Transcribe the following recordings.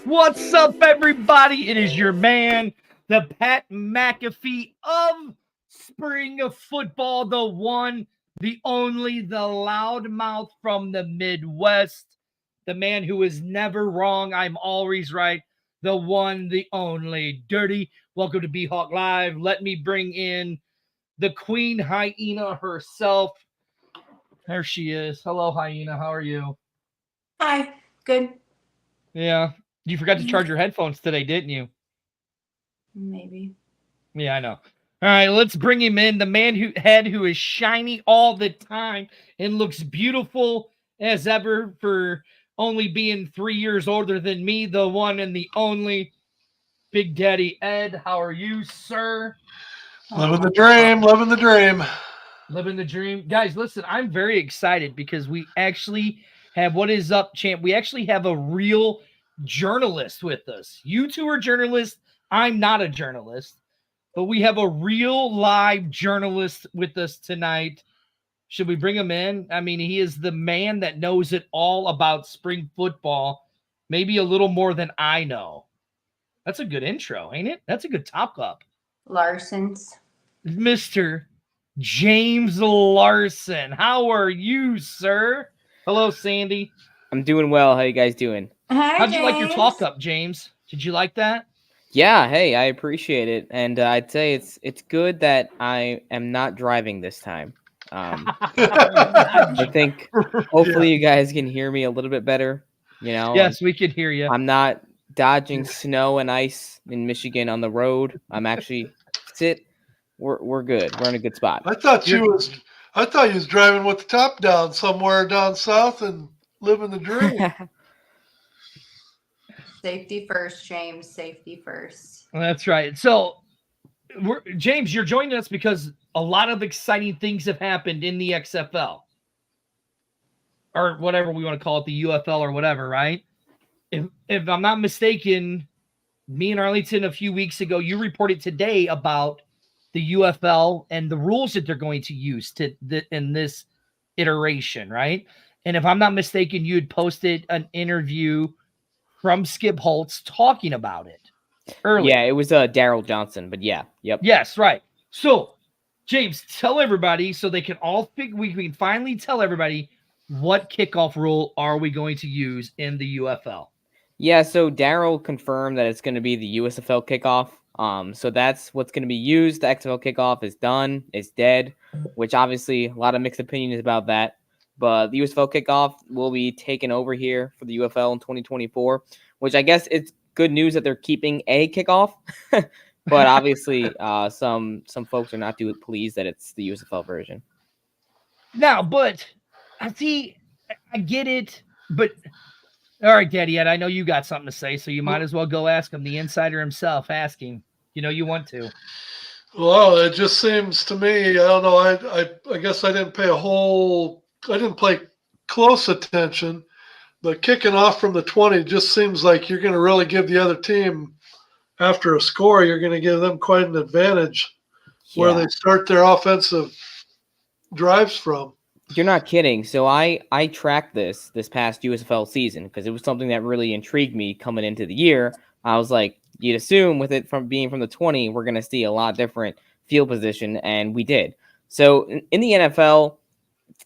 What's up, everybody? It is your man, the Pat McAfee of spring of football, the one, the only, the loudmouth from the Midwest, the man who is never wrong. I'm always right. The one, the only, Dirty. Welcome to BHawk Live. Let me bring in the Queen Hyena herself. There she is. Hello, Hyena. How are you? Hi. Good. Yeah. You forgot to charge your headphones today, didn't you? Maybe. Yeah, I know. All right, let's bring him in. The man who is shiny all the time and looks beautiful as ever for only being 3 years older than me, the one and the only Big Daddy Ed. How are you, sir? Living the dream, living the dream. Living the dream. Guys, listen, I'm very excited because we actually have what is up, champ. We actually have a real journalist with us. You two are journalists. I'm not a journalist, but we have a real live journalist with us tonight. Should we bring him in? I mean, he is the man that knows it all about spring football, maybe a little more than I know. That's a good intro, ain't it? That's a good top up. Larsens. Mr. James Larsen. How are you, sir? Hello, Sandy. I'm doing well. How you guys doing? Hi, How'd you like your talk up, James? Did you like that? Yeah, hey, I appreciate it, and I'd say it's good that I am not driving this time. I think hopefully you guys can hear me a little bit better. You know, yes, we can hear you. I'm not dodging snow and ice in Michigan on the road. I'm actually We're good. We're in a good spot. I thought you was driving with the top down somewhere down south and living the dream. Safety first, James. Safety first. That's right. So, James, you're joining us because a lot of exciting things have happened in the XFL. Or whatever we want to call it, the UFL or whatever, right? If I'm not mistaken, me and Arlington a few weeks ago, you reported today about the UFL and the rules that they're going to use in this iteration, right? And if I'm not mistaken, you had posted an interview from Skip Holtz talking about it earlier. Yeah, it was Daryl Johnson, but yeah, yep. Yes, right. So, James, tell everybody so they can all we can finally tell everybody what kickoff rule are we going to use in the UFL. Yeah, so Daryl confirmed that it's going to be the USFL kickoff. So that's what's going to be used. The XFL kickoff is done. It's dead, which obviously a lot of mixed opinions about that. But the USFL kickoff will be taken over here for the UFL in 2024, which I guess it's good news that they're keeping a kickoff. But obviously, some folks are not too pleased that it's the USFL version. Now, but I get it, but all right, Daddy Ed, I know you got something to say, so you might as well go ask him. The insider himself, ask him. You know you want to. Well, it just seems to me, I don't know, I guess I didn't pay close attention, but kicking off from the 20 just seems like you're going to really give the other team, after a score, you're going to give them quite an advantage where they start their offensive drives from. You're not kidding. So I tracked this past USFL season because it was something that really intrigued me coming into the year. I was like, you'd assume with it from being from the 20, we're going to see a lot different field position, and we did. So in the NFL,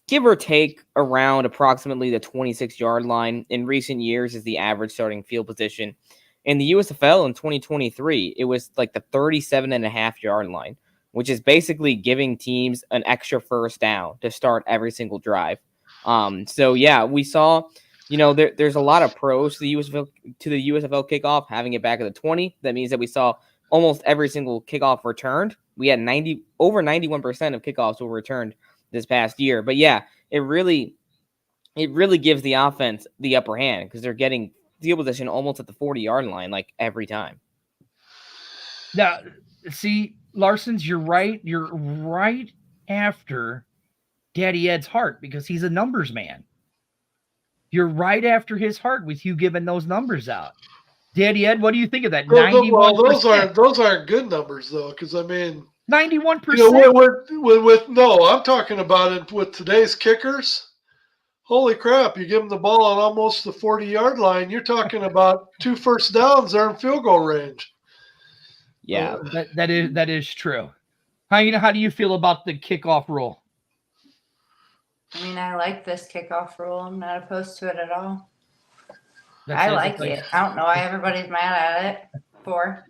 give or take around approximately the 26-yard line in recent years is the average starting field position. In the USFL in 2023, it was like the 37.5-yard line, which is basically giving teams an extra first down to start every single drive. So yeah, we saw, there's a lot of pros to the USFL kickoff, having it back at the 20. That means that we saw almost every single kickoff returned. We had over 91% of kickoffs were returned this past year. But yeah, it really gives the offense the upper hand because they're getting field position almost at the 40-yard line, like every time. Now, see, Larsens, you're right. You're right after Daddy Ed's heart because he's a numbers man. You're right after his heart with you giving those numbers out. Daddy Ed, what do you think of that? 91%. Well, those aren't good numbers though, because I mean 91%. No, I'm talking about it with today's kickers. holy crap, you give them the ball on almost the 40-yard line. You're talking about 2 first downs there in field goal range. Yeah. That is true. How do you feel about the kickoff rule? I mean, I like this kickoff rule. I'm not opposed to it at all. That's I like it. I don't know why everybody's mad at it for.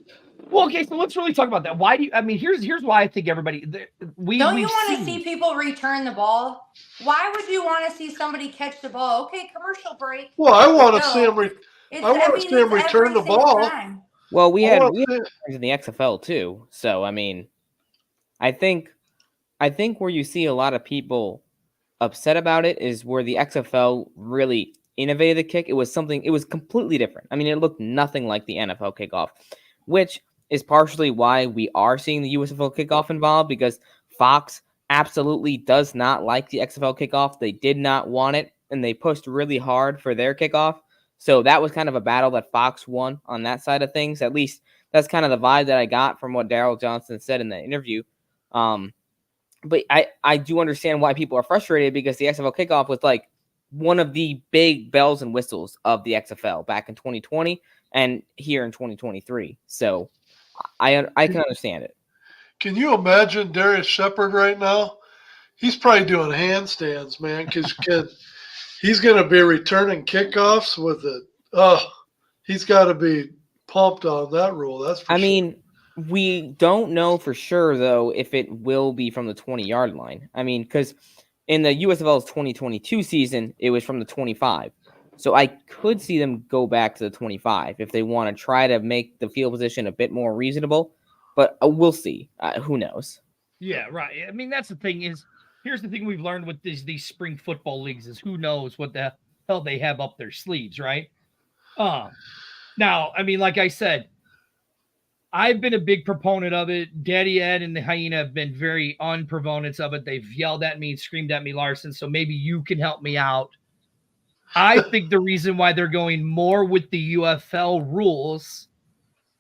Well, okay, so let's really talk about that. Why do you? I mean, here's why I think everybody. Don't you want to see people return the ball? Why would you want to see somebody catch the ball? Okay, commercial break. Well, I want to see them. I want to see them it's return the every single ball. time. Well, we had I in the XFL too. So I mean, I think where you see a lot of people upset about it is where the XFL really innovated the kick. It was completely different. I mean, it looked nothing like the NFL kickoff, which is partially why we are seeing the USFL kickoff involved, because Fox absolutely does not like the XFL kickoff. They did not want it, and they pushed really hard for their kickoff. So that was kind of a battle that Fox won on that side of things. At least that's kind of the vibe that I got from what Daryl Johnson said in the interview. But I do understand why people are frustrated, because the XFL kickoff was like one of the big bells and whistles of the XFL back in 2020 and here in 2023. So I can understand it. Can you imagine Darius Shepard right now? He's probably doing handstands, man, because he's going to be returning kickoffs with it. Oh, he's got to be pumped on that rule. That's for sure. I mean, we don't know for sure, though, if it will be from the 20-yard line. I mean, because in the USFL's 2022 season, it was from the 25. So I could see them go back to the 25 if they want to try to make the field position a bit more reasonable. But we'll see. Who knows? Yeah, right. I mean, that's the thing is, here's the thing we've learned with these spring football leagues is who knows what the hell they have up their sleeves, right? Now, I mean, like I said, I've been a big proponent of it. Daddy Ed and the Hyena have been very unproponents of it. They've yelled at me and screamed at me, Larson, so maybe you can help me out. I think the reason why they're going more with the UFL rules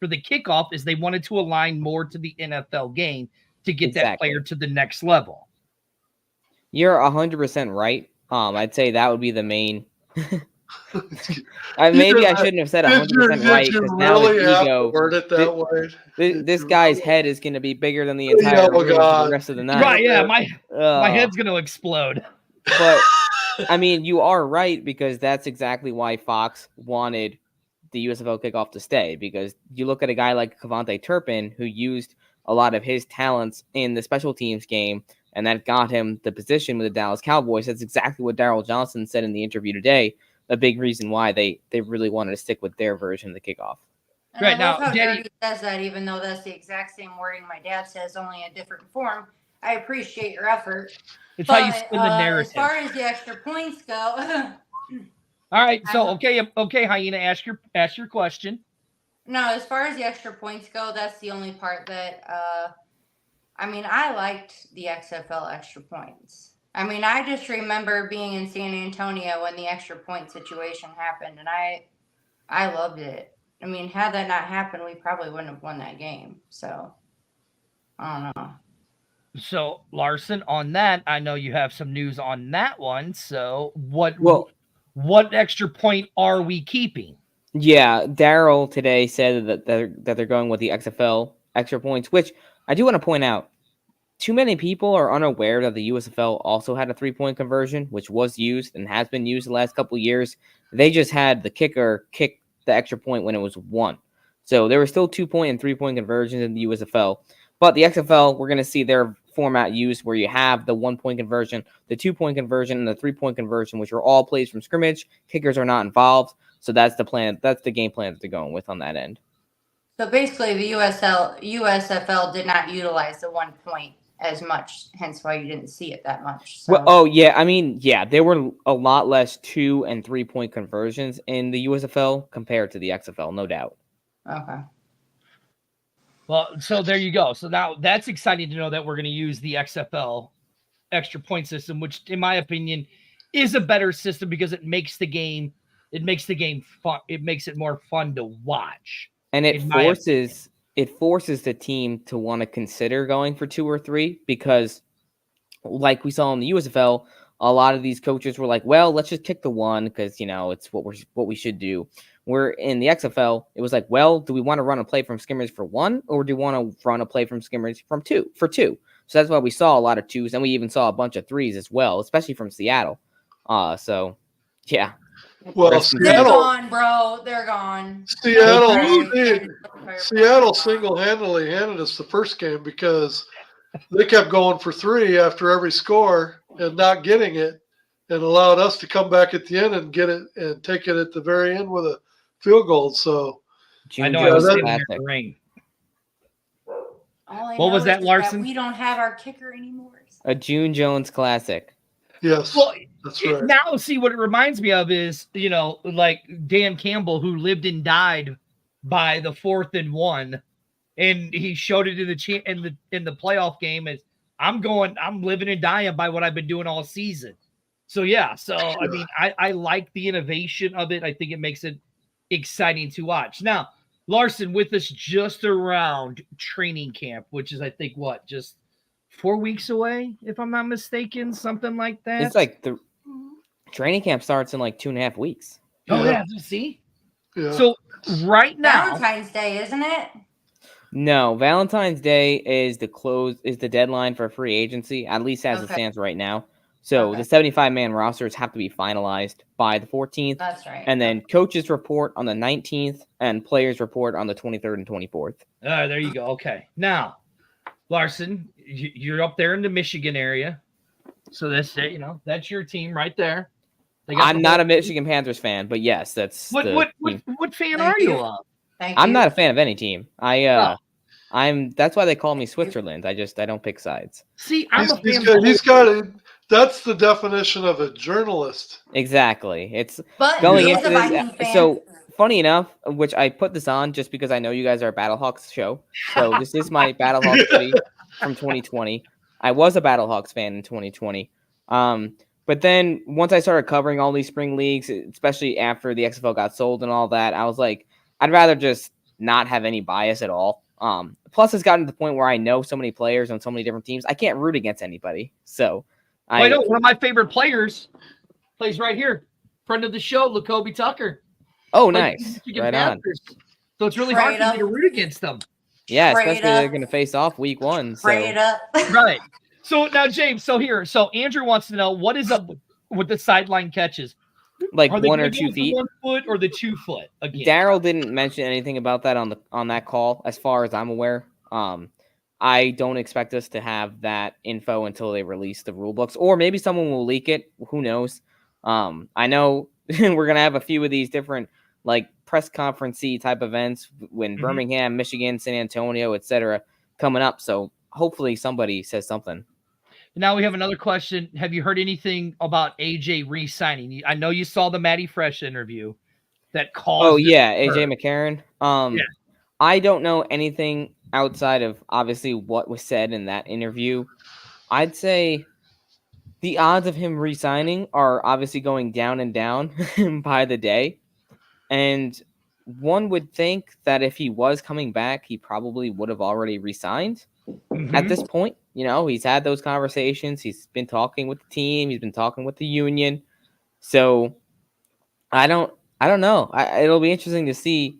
for the kickoff is they wanted to align more to the NFL game to get that player to the next level. You're 100% right. I'd say that would be the main. Maybe I shouldn't have said 100% right, because now his ego. Word it that way. This guy's head is going to be bigger than the entire room for the rest of the night. Right? Yeah, my head's going to explode. But I mean, you are right, because that's exactly why Fox wanted the USFL kickoff to stay, because you look at a guy like Cavante Turpin, who used a lot of his talents in the special teams game, and that got him the position with the Dallas Cowboys. That's exactly what Daryl Johnson said in the interview today. A big reason why they really wanted to stick with their version of the kickoff. And right now, Daddy says that, even though that's the exact same wording my dad says, only in a different form. I appreciate your effort. It's how you spin the narrative. As far as the extra points go. All right, so okay, Hyena, ask your question. No, as far as the extra points go, that's the only part that I mean, I liked the XFL extra points. I mean, I just remember being in San Antonio when the extra point situation happened, and I loved it. I mean, had that not happened, we probably wouldn't have won that game. So, I don't know. So, Larson, on that, I know you have some news on that one. So, what extra point are we keeping? Yeah, Daryl today said that they're going with the XFL extra points, which I do want to point out. Too many people are unaware that the USFL also had a 3-point conversion, which was used and has been used the last couple of years. They just had the kicker kick the extra point when it was 1. So there were still 2-point and 3-point conversions in the USFL. But the XFL, we're going to see their format used where you have the 1-point conversion, the 2-point conversion, and the 3-point conversion, which are all plays from scrimmage. Kickers are not involved. So that's the plan. That's the game plan that they're going with on that end. So basically, the USFL did not utilize the 1 point as much, hence why you didn't see it that much. So. Well, I mean, there were a lot less 2- and 3-point conversions in the USFL compared to the XFL, no doubt. Okay. Well, so there you go. So now that's exciting to know that we're going to use the XFL extra point system, which, in my opinion, is a better system because it makes the game fun. It makes it more fun to watch, and it forces the team to want to consider going for 2 or 3, because like we saw in the USFL, a lot of these coaches were like, well, let's just kick the one because, it's what we should do. Where in the XFL, it was like, well, do we want to run a play from skimmers for one, or do we want to run a play from skimmers for two? So that's why we saw a lot of twos, and we even saw a bunch of threes as well, especially from Seattle. So, yeah. Well, They're Seattle, gone, bro. They're gone. Seattle single-handedly handed us the first game because they kept going for three after every score and not getting it, and allowed us to come back at the end and get it and take it at the very end with a field goal. So I know June I was Jones sitting there in Classic. the ring. All I What know was that, is Larson? we don't have our kicker anymore. A June Jones Classic. yes, Well, that's right. now see what it reminds me of is, like Dan Campbell, who lived and died by the 4th and 1, and he showed it in the playoff game as I'm living and dying by what I've been doing all season. So yeah, I mean, I like the innovation of it. I think it makes it exciting to watch. Now, Larson, with us just around training camp, which is I think just 4 weeks away, if I'm not mistaken, something like that. It's like the training camp starts in like 2.5 weeks. Oh Yeah. yeah, see. Yeah. So right now, Valentine's Day, isn't it? No, Valentine's Day is the deadline for free agency, at least as it Okay. stands right now. So Okay. the 75-man rosters have to be finalized by the 14th, That's right. and then coaches report on the 19th, and players report on the 23rd and 24th. there you go. Okay, now, Larson, you're up there in the Michigan area, so that's your team right there. I'm not a Michigan Panthers fan, but yes, that's What fan Thank are you you. of? Thank I'm you. not a fan of any team. That's why they call me Switzerland. I don't pick sides. See, I'm a fan. He's got that's the definition of a journalist. Exactly. It's But going he into is a Viking this. fan. So funny enough, which I put this on just because I know you guys are a Battlehawks show. So this is my Battlehawks hoodie from 2020. I was a Battlehawks fan in 2020. But then once I started covering all these spring leagues, especially after the XFL got sold and all that, I was like, I'd rather just not have any bias at all. Plus, it's gotten to the point where I know so many players on so many different teams, I can't root against anybody. So, I know one of my favorite players plays right here, friend of the show, Lacoby Tucker. Oh, nice, right on. So it's really hard for me to root against them. Yeah, especially they're going to face off week 1. So. Straight up. Right. So now, James. So Andrew wants to know what is up with the sideline catches. Like Are they 1 or gonna 2 go feet. 1 foot or the 2 foot again? Daryl didn't mention anything about that on that call, as far as I'm aware. I don't expect us to have that info until they release the rule books, or maybe someone will leak it. Who knows? I know we're gonna have a few of these different like press conference-y type events when Birmingham, Michigan, San Antonio, etc. coming up. So hopefully somebody says something. Now we have another question. Have you heard anything about AJ re-signing? I know you saw the Matty Fresh interview that caused. Oh yeah, AJ McCarron. Yeah. I don't know anything outside of obviously what was said in that interview. I'd say the odds of him re-signing are obviously going down and down by the day. And one would think that if he was coming back, he probably would have already re-signed at this point. He's had those conversations. He's been talking with the team. He's been talking with the union. So I don't know. It'll be interesting to see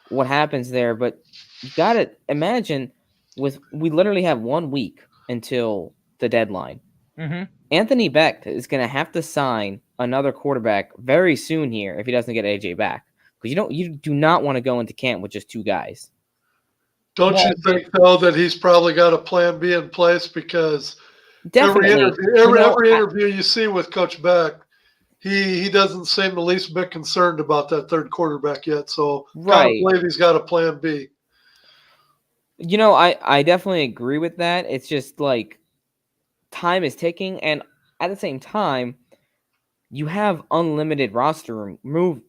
what happens there. But you got to imagine we literally have 1 week until the deadline. Anthony Beck is going to have to sign another quarterback very soon here if he doesn't get AJ back. Because you do not want to go into camp with just 2 guys. Don't you think, though, that he's probably got a plan B in place? Because every interview you see with Coach Beck, he doesn't seem the least bit concerned about that third quarterback yet. So I believe he's got a plan B. I definitely agree with that. It's just like time is ticking, and at the same time, you have unlimited roster moves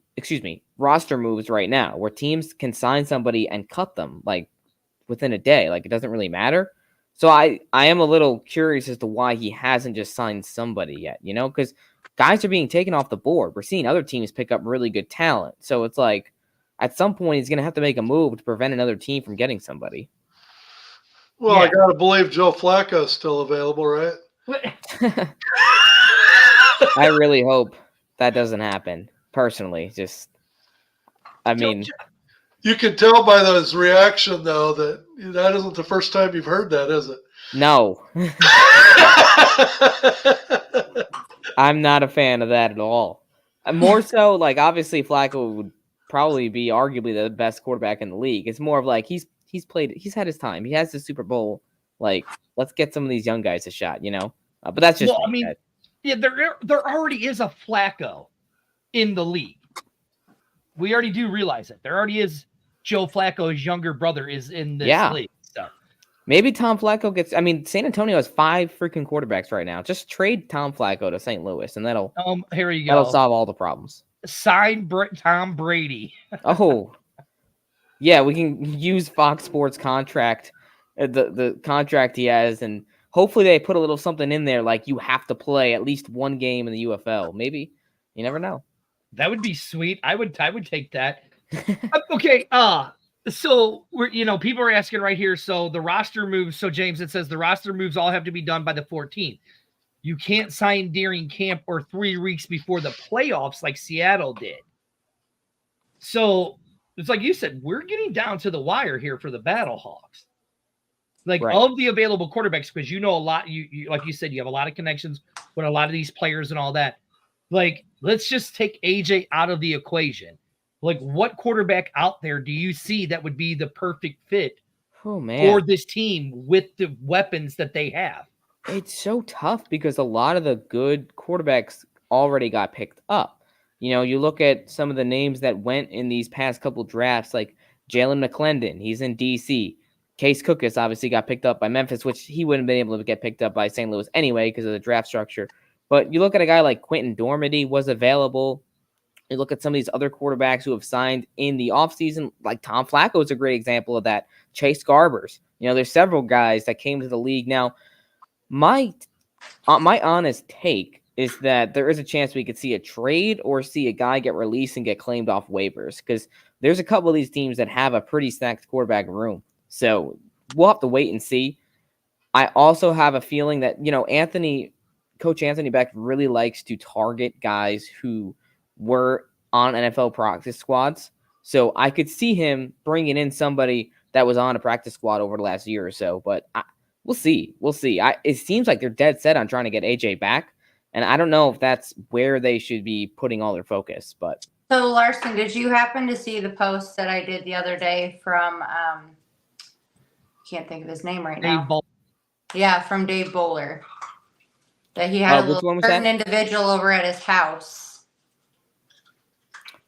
right now where teams can sign somebody and cut them like within a day. Like, it doesn't really matter. So I am a little curious as to why he hasn't just signed somebody yet, because guys are being taken off the board. We're seeing other teams pick up really good talent. So it's like at some point he's going to have to make a move to prevent another team from getting somebody. Well, I got to believe Joe Flacco is still available, right? I really hope that doesn't happen. Personally, I mean, You can tell by his reaction, though, that isn't the first time you've heard that, is it? no, I'm not a fan of that at all. More so, like obviously Flacco would probably be arguably the best quarterback in the league. It's more of like he's had his time. He has the Super Bowl. Like, let's get some of these young guys a shot, But that's just I mean, yeah, there already is a Flacco in the league. We already do realize it. There already is Joe Flacco's younger brother is in this league. So maybe Tom Flacco gets. I mean, San Antonio has 5 freaking quarterbacks right now. Just trade Tom Flacco to St. Louis, and here you go. That'll solve all the problems. Sign Tom Brady. Oh, yeah, we can use Fox Sports contract, the contract he has, and hopefully they put a little something in there like you have to play at least one game in the UFL. Maybe, you never know. That would be sweet. I would take that. Okay. So we're people are asking right here. So the roster moves. So James, it says the roster moves all have to be done by the 14th. You can't sign during camp or 3 weeks before the playoffs like Seattle did. So it's like you said, we're getting down to the wire here for the Battlehawks. Like of the available quarterbacks, because a lot. You like you said, you have a lot of connections with a lot of these players and all that. Like, let's just take AJ out of the equation. Like, what quarterback out there do you see that would be the perfect fit for this team with the weapons that they have? It's so tough because a lot of the good quarterbacks already got picked up. You look at some of the names that went in these past couple drafts, like Jalen McClendon. He's in D.C. Case Cookus obviously got picked up by Memphis, which he wouldn't have been able to get picked up by St. Louis anyway because of the draft structure. But you look at a guy like Quentin Dormady was available. You look at some of these other quarterbacks who have signed in the offseason, like Tom Flacco is a great example of that. Chase Garbers. There's several guys that came to the league. Now, my honest take is that there is a chance we could see a trade or see a guy get released and get claimed off waivers because there's a couple of these teams that have a pretty stacked quarterback room. So we'll have to wait and see. I also have a feeling that, Coach Anthony Beck really likes to target guys who were on NFL practice squads. So I could see him bringing in somebody that was on a practice squad over the last year or so. But we'll see. We'll see. It seems like they're dead set on trying to get AJ back. And I don't know if that's where they should be putting all their focus. But so, Larson, did you happen to see the post that I did the other day from can't think of his name right now. Yeah, from Dave Bowler. That he had a certain individual over at his house.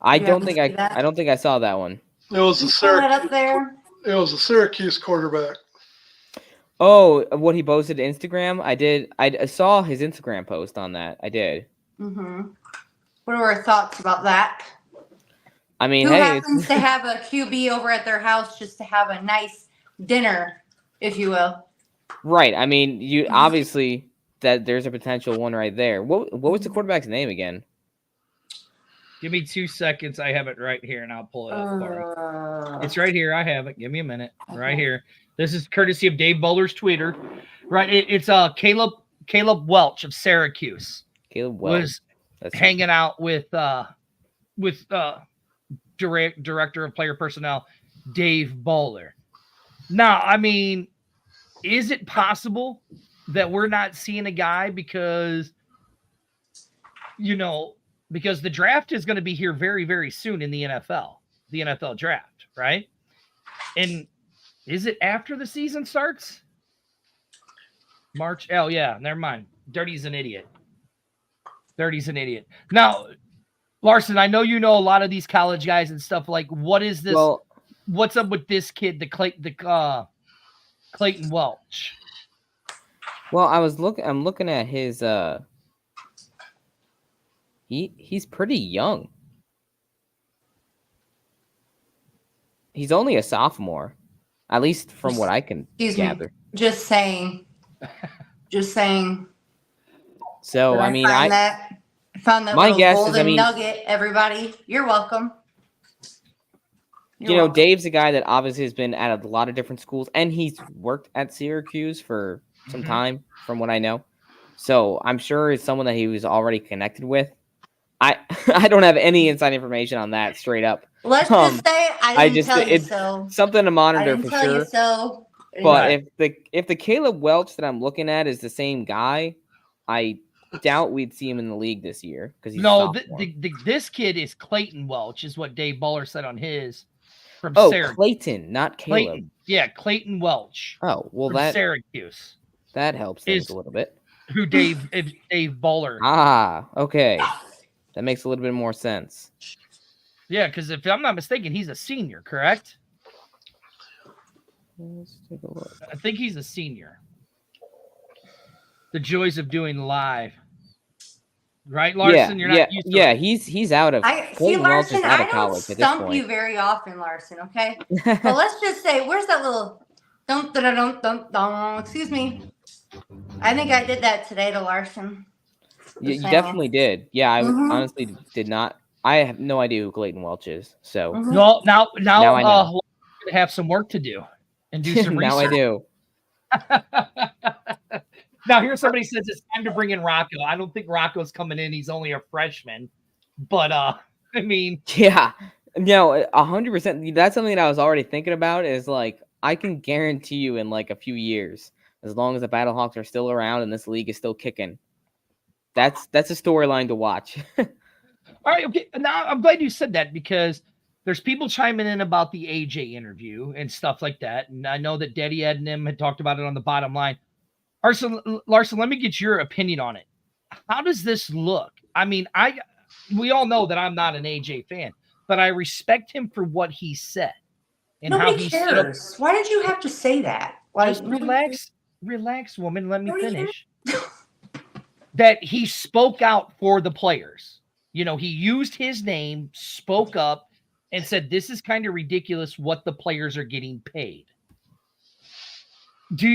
I don't think I saw that one. It was up there. It was a Syracuse quarterback. Oh, what he posted to Instagram? I did. I saw his Instagram post on that. I did. Mm-hmm. What are our thoughts about that? I mean, who happens to have a QB over at their house just to have a nice dinner, if you will? Right. I mean, you obviously that there's a potential one right there. What was the quarterback's name again? Give me 2 seconds. I have it right here, and I'll pull it up for you. It's right here. I have it. Give me a minute. Okay. Right here. This is courtesy of Dave Bowler's tweeter. Right. It's Caleb Welch of Syracuse. Caleb Welch was hanging out with director of player personnel Dave Bowler. Now, I mean, is it possible that we're not seeing a guy because the draft is going to be here very, very soon in the NFL draft, right? And is it after the season starts? March? Oh, yeah, never mind. Dirty's an idiot. Now, Larson, I know you know a lot of these college guys and stuff. Like, what is this? Well, what's up with this kid, Clayton Welch? Well, I'm looking at his he's pretty young. He's only a sophomore, at least from what I can gather. Just saying. So, I mean, I found that my little guess golden is, nugget, everybody. You're welcome. Dave's a guy that obviously has been at a lot of different schools, and he's worked at Syracuse for some time, from what I know. So I'm sure it's someone that he was already connected with. I I don't have any inside information on that straight up. Let's just say I didn't tell you it's so. something to I monitor didn't for tell you sure. so. But Right. if the Caleb Welch that I'm looking at is the same guy, I doubt we'd see him in the league this year because he's a No, sophomore. this kid is Clayton Welch, is what Dave Buller said on his from Oh, Syracuse. Clayton, not Caleb. Clayton, yeah, Clayton Welch Oh, well from Syracuse that helps things is a little bit. who Dave Buller. Ah, okay. That makes a little bit more sense. Yeah, because if I'm not mistaken, he's a senior, correct? Let's take a look. I think he's a senior. The joys of doing live. Right, Larson? You're not used to he's out of Clayton Welch is Larson, out I of don't college at this stump point. you very often, Larson, okay? But let's just say, where's that little dum dum dum dum dum? Excuse me. I think I did that today to Larson. You definitely did. Yeah, I Mhm. honestly did not. I have no idea who Clayton Welch is. So Mhm. No, now I know. We're gonna have some work to do and do some now research. I do. Now here somebody says it's time to bring in Rocco. I don't think Rocco's coming in. He's only a freshman. But I mean, Yeah, no, 100%. That's something that I was already thinking about. Is like I can guarantee you in like a few years, as long as the BattleHawks are still around and this league is still kicking, that's a storyline to watch. all right, okay. Now I'm glad you said that because there's people chiming in about the AJ interview and stuff like that. And I know that Daddy Ed and him had talked about it on the bottom line. Larson, let me get your opinion on it. How does this look? I mean, we all know that I'm not an AJ fan, but I respect him for what he said and how Nobody he stood up. cares. Why did you have to say that? Like, Just relax, woman. Let me finish. That he spoke out for the players. You know, he used his name, spoke up, and said, "This is kind of ridiculous what the players are getting paid." Do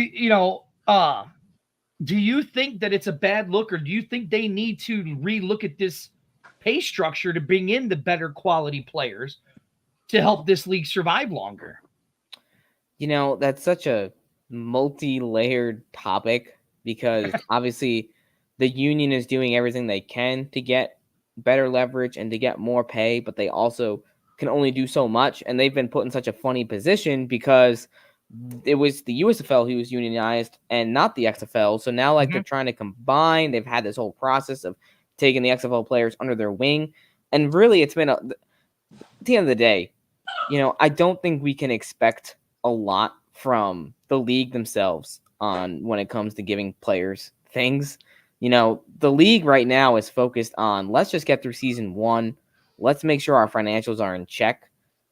you think that it's a bad look, or do you think they need to relook at this pay structure to bring in the better quality players to help this league survive longer? You know, that's such a multi-layered topic because obviously the union is doing everything they can to get better leverage and to get more pay, but they also can only do so much. And they've been put in such a funny position because it was the USFL who was unionized and not the XFL. So now like they're trying to combine. They've had this whole process of taking the XFL players under their wing. And really it's been at the end of the day, you know, I don't think we can expect a lot from the league themselves on when it comes to giving players things. You know, the league right now is focused on let's just get through season 1. Let's make sure our financials are in check.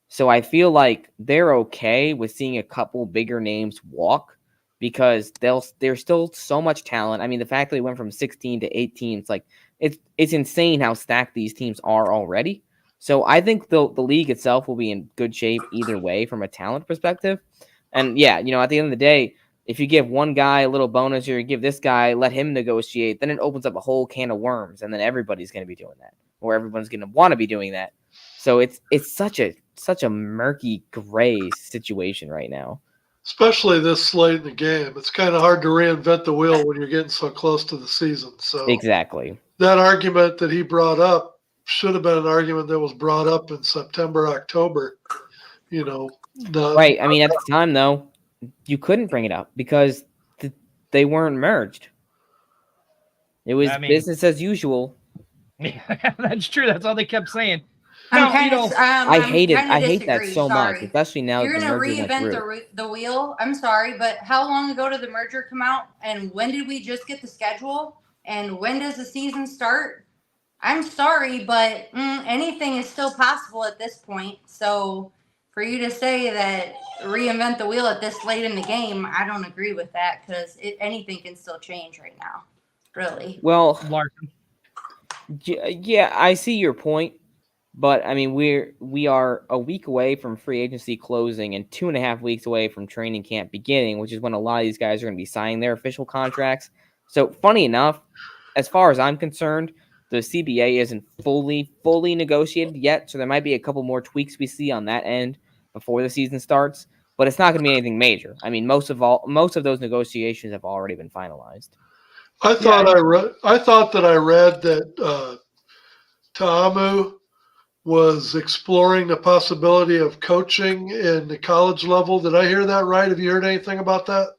So I feel like they're okay with seeing a couple bigger names walk because there's still so much talent. I mean, the fact that they went from 16 to 18, it's like it's insane how stacked these teams are already. So I think the league itself will be in good shape either way from a talent perspective. And yeah, you know, at the end of the day, if you give one guy a little bonus or you give this guy, let him negotiate, then it opens up a whole can of worms, and then everybody's going to be doing that, or everyone's going to want to be doing that. So it's such a murky gray situation right now. Especially this late in the game. It's kind of hard to reinvent the wheel when you're getting so close to the season. So exactly. That argument that he brought up should have been an argument that was brought up in September, October. You know, right. I mean, at the time though, you couldn't bring it up because they weren't merged. It was business as usual. Yeah, that's true. That's all they kept saying. I hate that so much, especially now you're that the gonna merger went reinvent through. the wheel. I'm sorry, but how long ago did the merger come out? And when did we just get the schedule? And when does the season start? I'm sorry, but anything is still possible at this point. So for you to say that reinvent the wheel at this late in the game, I don't agree with that because anything can still change right now. Really. Well, Larson. Yeah, I see your point. But I mean, we are a week away from free agency closing and 2.5 weeks away from training camp beginning, which is when a lot of these guys are going to be signing their official contracts. So funny enough, as far as I'm concerned, the CBA isn't fully negotiated yet. So there might be a couple more tweaks we see on that end before the season starts, but it's not going to be anything major. I mean, most of those negotiations have already been finalized. I thought that I read that Ta'amu was exploring the possibility of coaching in the college level. Did I hear that right? Have you heard anything about that?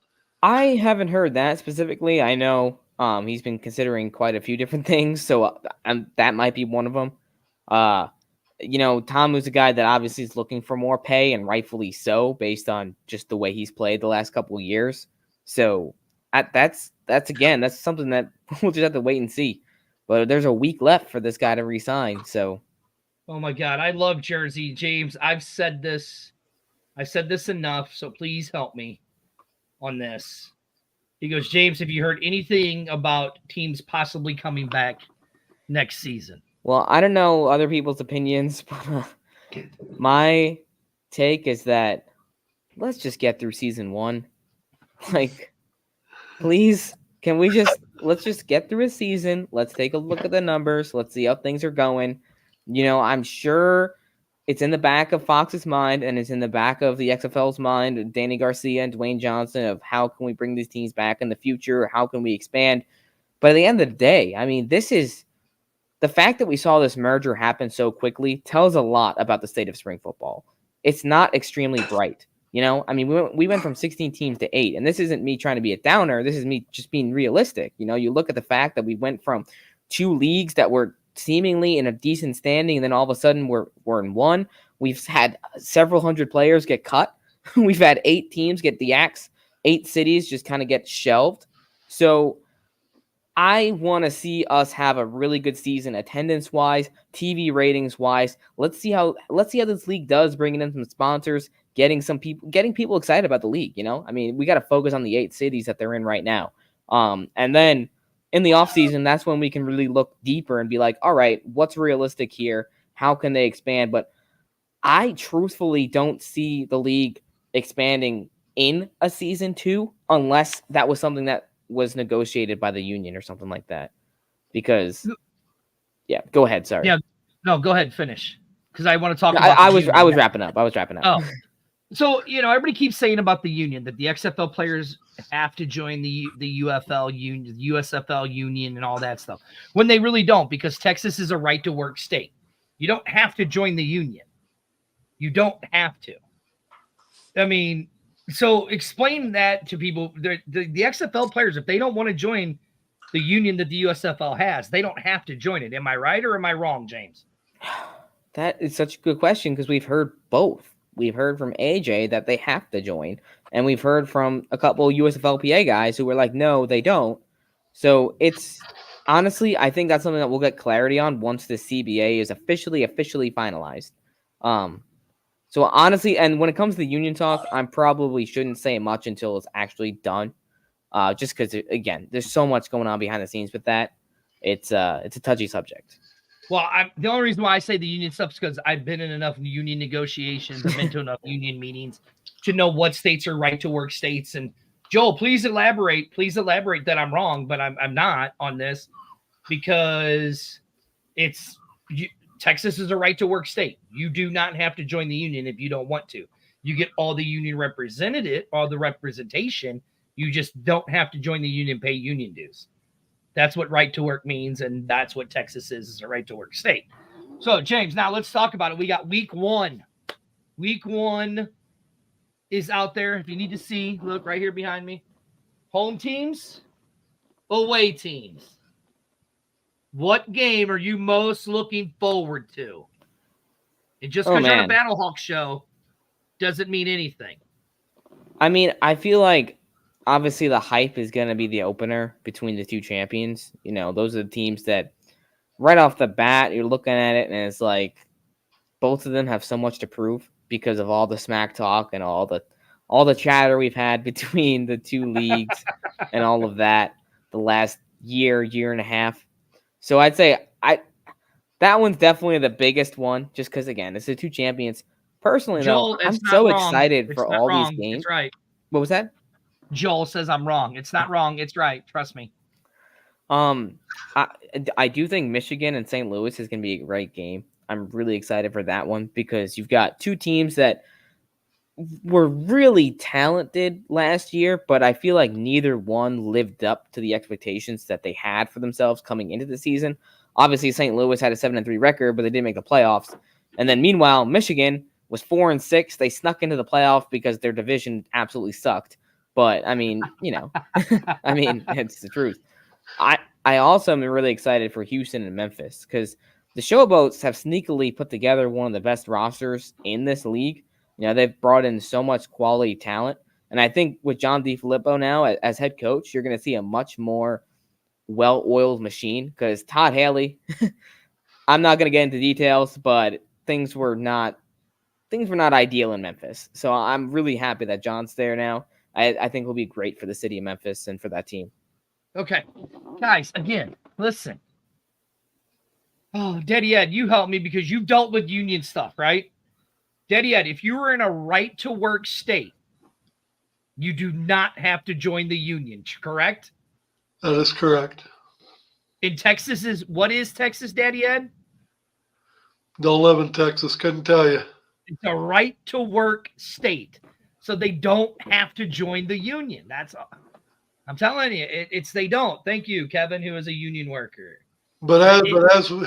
I haven't heard that specifically. I know he's been considering quite a few different things, so that might be one of them. Tom was a guy that obviously is looking for more pay, and rightfully so, based on just the way he's played the last couple of years. So that's something that we'll just have to wait and see. But there's a week left for this guy to resign. So, oh my God, I love Jersey, James. I've said this enough, so please help me on this. He goes, James, have you heard anything about teams possibly coming back next season? Well, I don't know other people's opinions, but my take is that let's just get through season 1. Like, please, let's just get through a season. Let's take a look at the numbers. Let's see how things are going. I'm sure it's in the back of Fox's mind, and it's in the back of the XFL's mind, Danny Garcia and Dwayne Johnson, of how can we bring these teams back in the future? How can we expand? But at the end of the day, I mean, the fact that we saw this merger happen so quickly tells a lot about the state of spring football. It's not extremely bright. I mean, we went from 16 teams to 8, and this isn't me trying to be a downer. This is me just being realistic. You look at the fact that we went from 2 leagues that were seemingly in a decent standing, and then all of a sudden we're in one. We've had several hundred players get cut. We've had 8 teams get the axe. 8 cities just kind of get shelved. So I want to see us have a really good season, attendance-wise, TV ratings-wise. Let's see how this league does, bringing in some sponsors, getting people excited about the league. I mean, we got to focus on the 8 cities that they're in right now. And then in the offseason, that's when we can really look deeper and be like, all right, what's realistic here? How can they expand? But I truthfully don't see the league expanding in a season 2 unless that was something that was negotiated by the union or something like that. Because, yeah, go ahead. Sorry. Yeah, no, go ahead, finish. Because I want to talk about I was wrapping up. Oh, so everybody keeps saying about the union that the XFL players have to join the UFL union, the USFL union, and all that stuff, when they really don't, because Texas is a right to work state. You don't have to join the union. You don't have to. I mean, so explain that to people. The XFL players, if they don't want to join the union that the USFL has, they don't have to join it. Am I right or am I wrong, James? That is such a good question, because we've heard both. We've heard from AJ that they have to join, and we've heard from a couple USFLPA guys who were like, no, they don't. So it's honestly, I think that's something that we'll get clarity on once the CBA is officially finalized. So honestly, and when it comes to the union talk, I probably shouldn't say much until it's actually done. Just because, again, there's so much going on behind the scenes with that. It's a touchy subject. Well, the only reason why I say the union stuff is because I've been in enough union negotiations, I've been to enough union meetings to know what states are right to work states. And Joel, please elaborate that I'm wrong, but I'm not on this, because Texas is a right to work state. You do not have to join the union if you don't want to. You get all the union representation. You just don't have to join the union, pay union dues. That's what right to work means, and that's what Texas is a right to work state. So, James, now let's talk about it. We got week 1. Week 1 is out there. If you need to see, look right here behind me. Home teams, away teams. What game are you most looking forward to? And just because you're on a BHawk show doesn't mean anything. I mean, I feel like obviously the hype is going to be the opener between the 2 champions. Those are the teams that right off the bat, you're looking at it and it's like both of them have so much to prove because of all the smack talk and all the chatter we've had between the 2 leagues and all of that the last year and a half. So I'd say that one's definitely the biggest one, just because, again, it's the 2 champions. Personally, Joel, though, I'm so excited for all these games. It's right. What was that? Joel says I'm wrong. It's not wrong. It's right. Trust me. I do think Michigan and St. Louis is going to be a great game. I'm really excited for that one because you've got 2 teams that were really talented last year, but I feel like neither one lived up to the expectations that they had for themselves coming into the season. Obviously, St. Louis had a 7-3 record, but they didn't make the playoffs. And then meanwhile, Michigan was 4-6. They snuck into the playoff because their division absolutely sucked. But I mean, I mean, it's the truth. I also am really excited for Houston and Memphis because the Showboats have sneakily put together one of the best rosters in this league. They've brought in so much quality talent. And I think with John DeFilippo now as head coach, you're going to see a much more well-oiled machine because Todd Haley, I'm not going to get into details, but things were not ideal in Memphis. So I'm really happy that John's there now. I think will be great for the city of Memphis and for that team. Okay. Guys, again, listen. Oh, Daddy Ed, you help me because you've dealt with union stuff, right? Daddy Ed, if you were in a right-to-work state, you do not have to join the union, correct? That is correct. In Texas what is Texas, Daddy Ed? Don't live in Texas. Couldn't tell you. It's a right-to-work state, so they don't have to join the union. That's all. I'm telling you, they don't. Thank you, Kevin, who is a union worker. But as we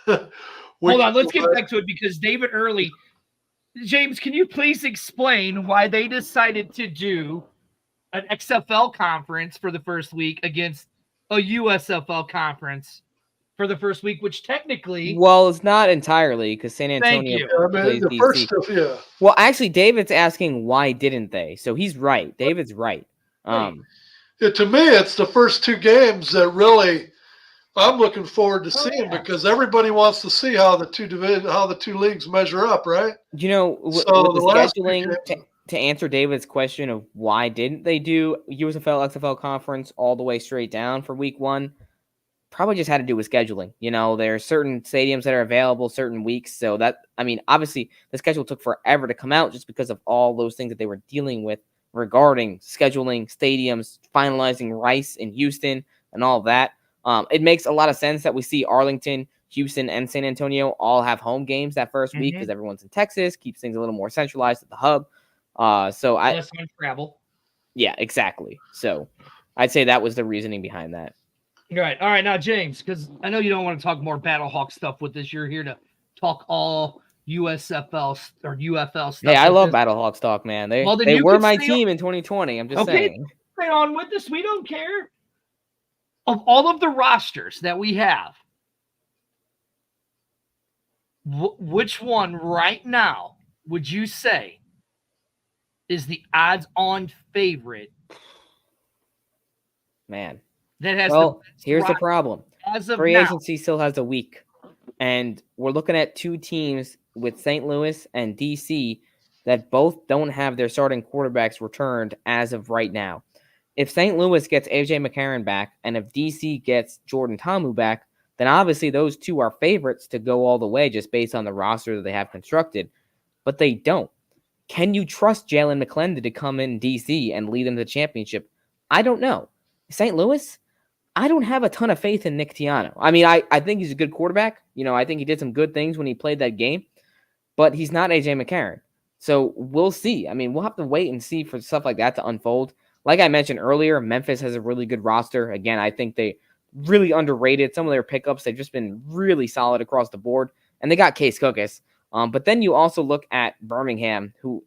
hold on, let's get back to it because David Early, James, can you please explain why they decided to do an XFL conference for the first week against a USFL conference for the first week, which technically... Well, it's not entirely because San Antonio plays the DC. first stuff, yeah. Well, actually, David's asking why didn't they? So he's right. David's right. Yeah, to me, it's the first two games that really I'm looking forward to seeing because everybody wants to see how the two leagues measure up, right? With the scheduling, to answer David's question of why didn't they do USFL, XFL conference all the way straight down for week one, probably just had to do with scheduling. There are certain stadiums that are available certain weeks. So obviously the schedule took forever to come out just because of all those things that they were dealing with regarding scheduling, stadiums, finalizing Rice in Houston and all of that. It makes a lot of sense that we see Arlington, Houston, and San Antonio all have home games that first week because everyone's in Texas, keeps things a little more centralized at the hub. Less on travel. Yeah, exactly. So I'd say that was the reasoning behind that. All right. Now, James, because I know you don't want to talk more BHawk stuff with this. You're here to talk all USFL or UFL stuff. Hey, I love BHawks talk, man. They were my team in 2020. I'm just saying. Stay on with us. We don't care. Of all of the rosters that we have, which one right now would you say is the odds-on favorite? Man. That has here's the problem. As of Free now, agency still has a week. And we're looking at two teams with St. Louis and DC that both don't have their starting quarterbacks returned as of right now. If St. Louis gets AJ McCarron back and if DC gets Jordan Ta'amu back, then obviously those two are favorites to go all the way just based on the roster that they have constructed. But they don't. Can you trust Jalen McClendon to come in DC and lead them to the championship? I don't know. St. Louis? I don't have a ton of faith in Nick Tiano. I think he's a good quarterback. I think he did some good things when he played that game, but he's not AJ McCarron. So we'll see. We'll have to wait and see for stuff like that to unfold. Like I mentioned earlier, Memphis has a really good roster. Again, I think they really underrated some of their pickups. They've just been really solid across the board, and they got Case Cookus. But then you also look at Birmingham, who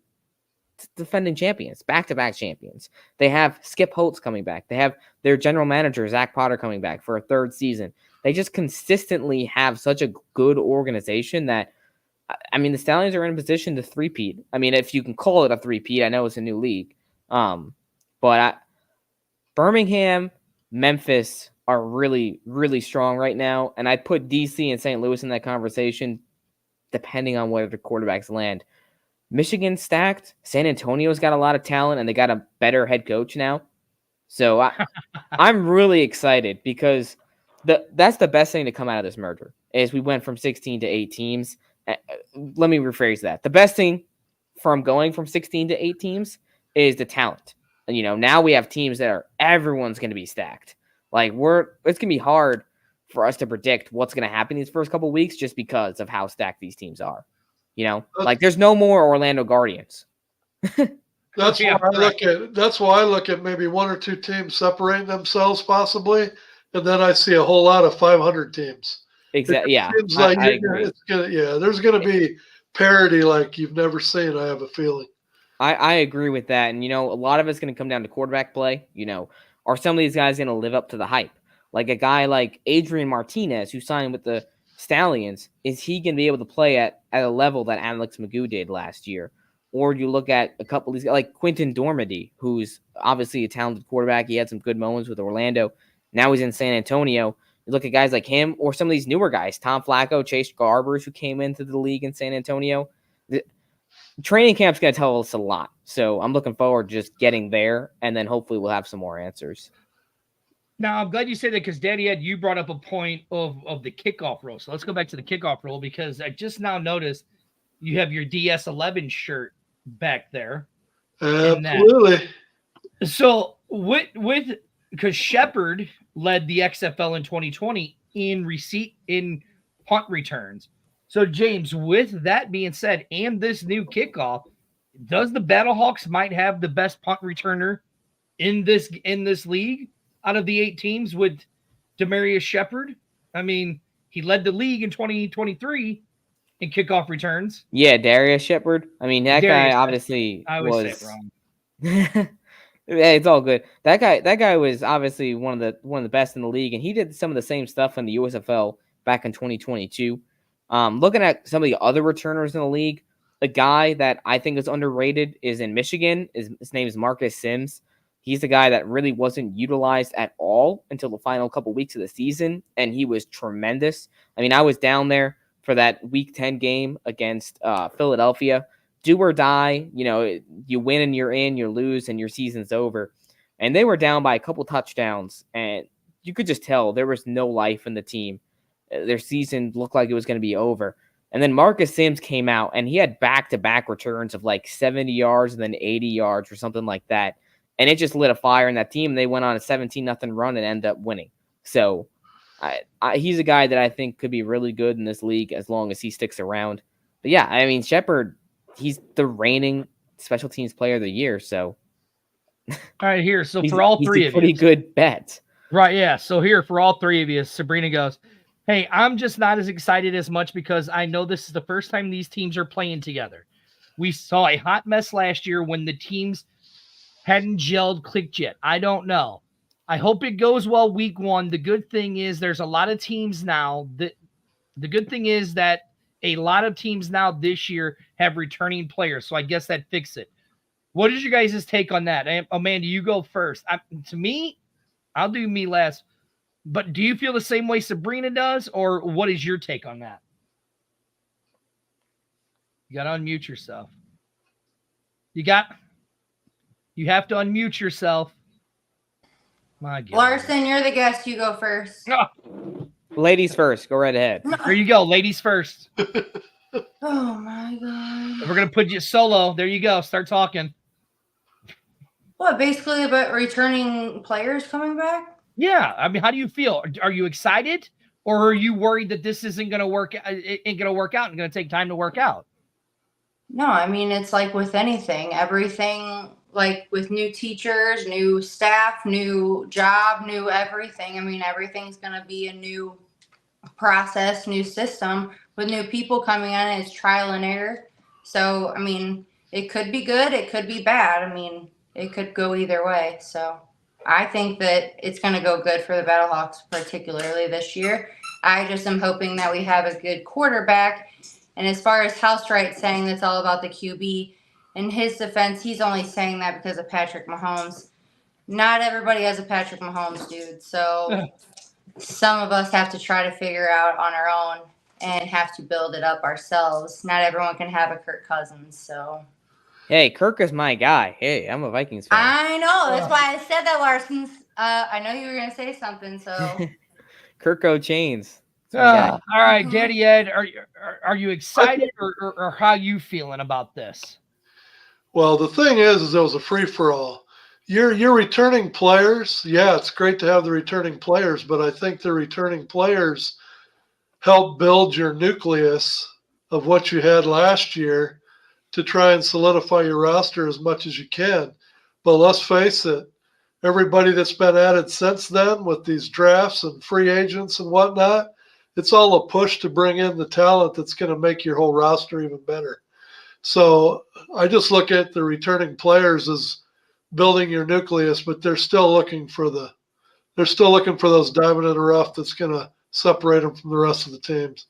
defending champions, back-to-back champions. They have Skip Holtz coming back. They have their general manager, Zach Potter, coming back for a third season. They just consistently have such a good organization that, the Stallions are in a position to three-peat. If you can call it a three-peat, I know it's a new league. But Birmingham, Memphis are really, really strong right now. And I'd put DC and St. Louis in that conversation, depending on where the quarterbacks land. Michigan stacked. San Antonio's got a lot of talent, and they got a better head coach now. So I'm really excited because that's the best thing to come out of this merger is we went from 16 to 8 teams. Let me rephrase that. The best thing from going from 16 to 8 teams is the talent. And, now we have teams that everyone's going to be stacked. It's going to be hard for us to predict what's going to happen these first couple of weeks just because of how stacked these teams are. There's no more Orlando Guardians. That's Yeah, why I look at maybe one or two teams separating themselves possibly, and then I see a whole lot of 500 teams. Exactly. Yeah, Seems like I agree. there's gonna be parity like you've never seen. I have a feeling. I agree with that. And, a lot of it's going to come down to quarterback play. Are some of these guys going to live up to the hype? Like a guy like Adrian Martinez, who signed with the Stallions, is he going to be able to play at a level that Alex Magoo did last year? Or you look at a couple of these, like Quinton Dormady, who's obviously a talented quarterback. He had some good moments with Orlando. Now he's in San Antonio. You look at guys like him or some of these newer guys, Tom Flacco, Chase Garbers, who came into the league in San Antonio. Training camp's going to tell us a lot. So I'm looking forward to just getting there, and then hopefully we'll have some more answers. Now, I'm glad you said that because, Daddy Ed, you brought up a point of the kickoff rule. So let's go back to the kickoff rule because I just now noticed you have your DS11 shirt back there. Absolutely. So because Shepard led the XFL in 2020 in punt returns. So, James, with that being said, and this new kickoff, does the BattleHawks might have the best punt returner in this league out of the 8 teams with Demarius Shepard? I mean, he led the league in 2023 in kickoff returns. Yeah, Darius Shepard. I mean, that guy obviously I always say it wrong. Yeah, it's all good. That guy was obviously one of the best in the league, and he did some of the same stuff in the USFL back in 2022. Looking at some of the other returners in the league, a guy that I think is underrated is in Michigan. His name is Marcus Sims. He's the guy that really wasn't utilized at all until the final couple weeks of the season, and he was tremendous. I mean, I was down there for that Week 10 game against Philadelphia. Do or die, you win and you're in, you lose and your season's over. And they were down by a couple touchdowns, and you could just tell there was no life in the team. Their season looked like it was going to be over. And then Marcus Sims came out, and he had back-to-back returns of like 70 yards and then 80 yards or something like that. And it just lit a fire in that team. They went on a 17-0 run and ended up winning. So he's a guy that I think could be really good in this league as long as he sticks around. But yeah, I mean, Shepard, he's the reigning special teams player of the year. So all right, here. So for all three of you, pretty good bet. Right. Yeah. So here for all three of you, Sabrina goes, hey, I'm just not as excited as much because I know this is the first time these teams are playing together. We saw a hot mess last year when the teams hadn't gelled, clicked yet. I don't know. I hope it goes well week 1. The good thing is there's a lot of teams now that the good thing is that a lot of teams now this year have returning players. So I guess that fixes it. What is your guys' take on that? Amanda, you go first. To me, I'll do me last. But do you feel the same way Sabrina does, or what is your take on that? You got to unmute yourself. You have to unmute yourself. My God. Larson, you're the guest. You go first. Ladies first. Go right ahead. There you go. Ladies first. Oh, my God. We're going to put you solo. There you go. Start talking. What, basically about returning players coming back? Yeah. I mean, how do you feel? Are you excited, or are you worried that this isn't going to work? It ain't going to work out and going to take time to work out? No, I mean, it's like with anything. Everything, like with new teachers, new staff, new job, new everything. I mean, everything's going to be a new process, new system with new people coming in. It's trial and error. So, I mean, it could be good. It could be bad. I mean, it could go either way. So I think that it's going to go good for the BattleHawks, particularly this year. I just am hoping that we have a good quarterback. And as far as Housewright saying that's all about the QB, in his defense, he's only saying that because of Patrick Mahomes. Not everybody has a Patrick Mahomes, dude. So some of us have to try to figure out on our own and have to build it up ourselves. Not everyone can have a Kirk Cousins, so. Hey, Kirk is my guy. Hey, I'm a Vikings fan. I know. That's why I said that, Larson. I know you were going to say something, so. Kirko Chains. All right, Daddy Ed, are you excited or how you feeling about this? Well, the thing is it was a free-for-all. You're returning players. Yeah, it's great to have the returning players, but I think the returning players help build your nucleus of what you had last year to try and solidify your roster as much as you can. But let's face it, everybody that's been added since then with these drafts and free agents and whatnot, it's all a push to bring in the talent that's going to make your whole roster even better. So I just look at the returning players as building your nucleus, but they're still looking for those diamond in the rough that's going to separate them from the rest of the teams.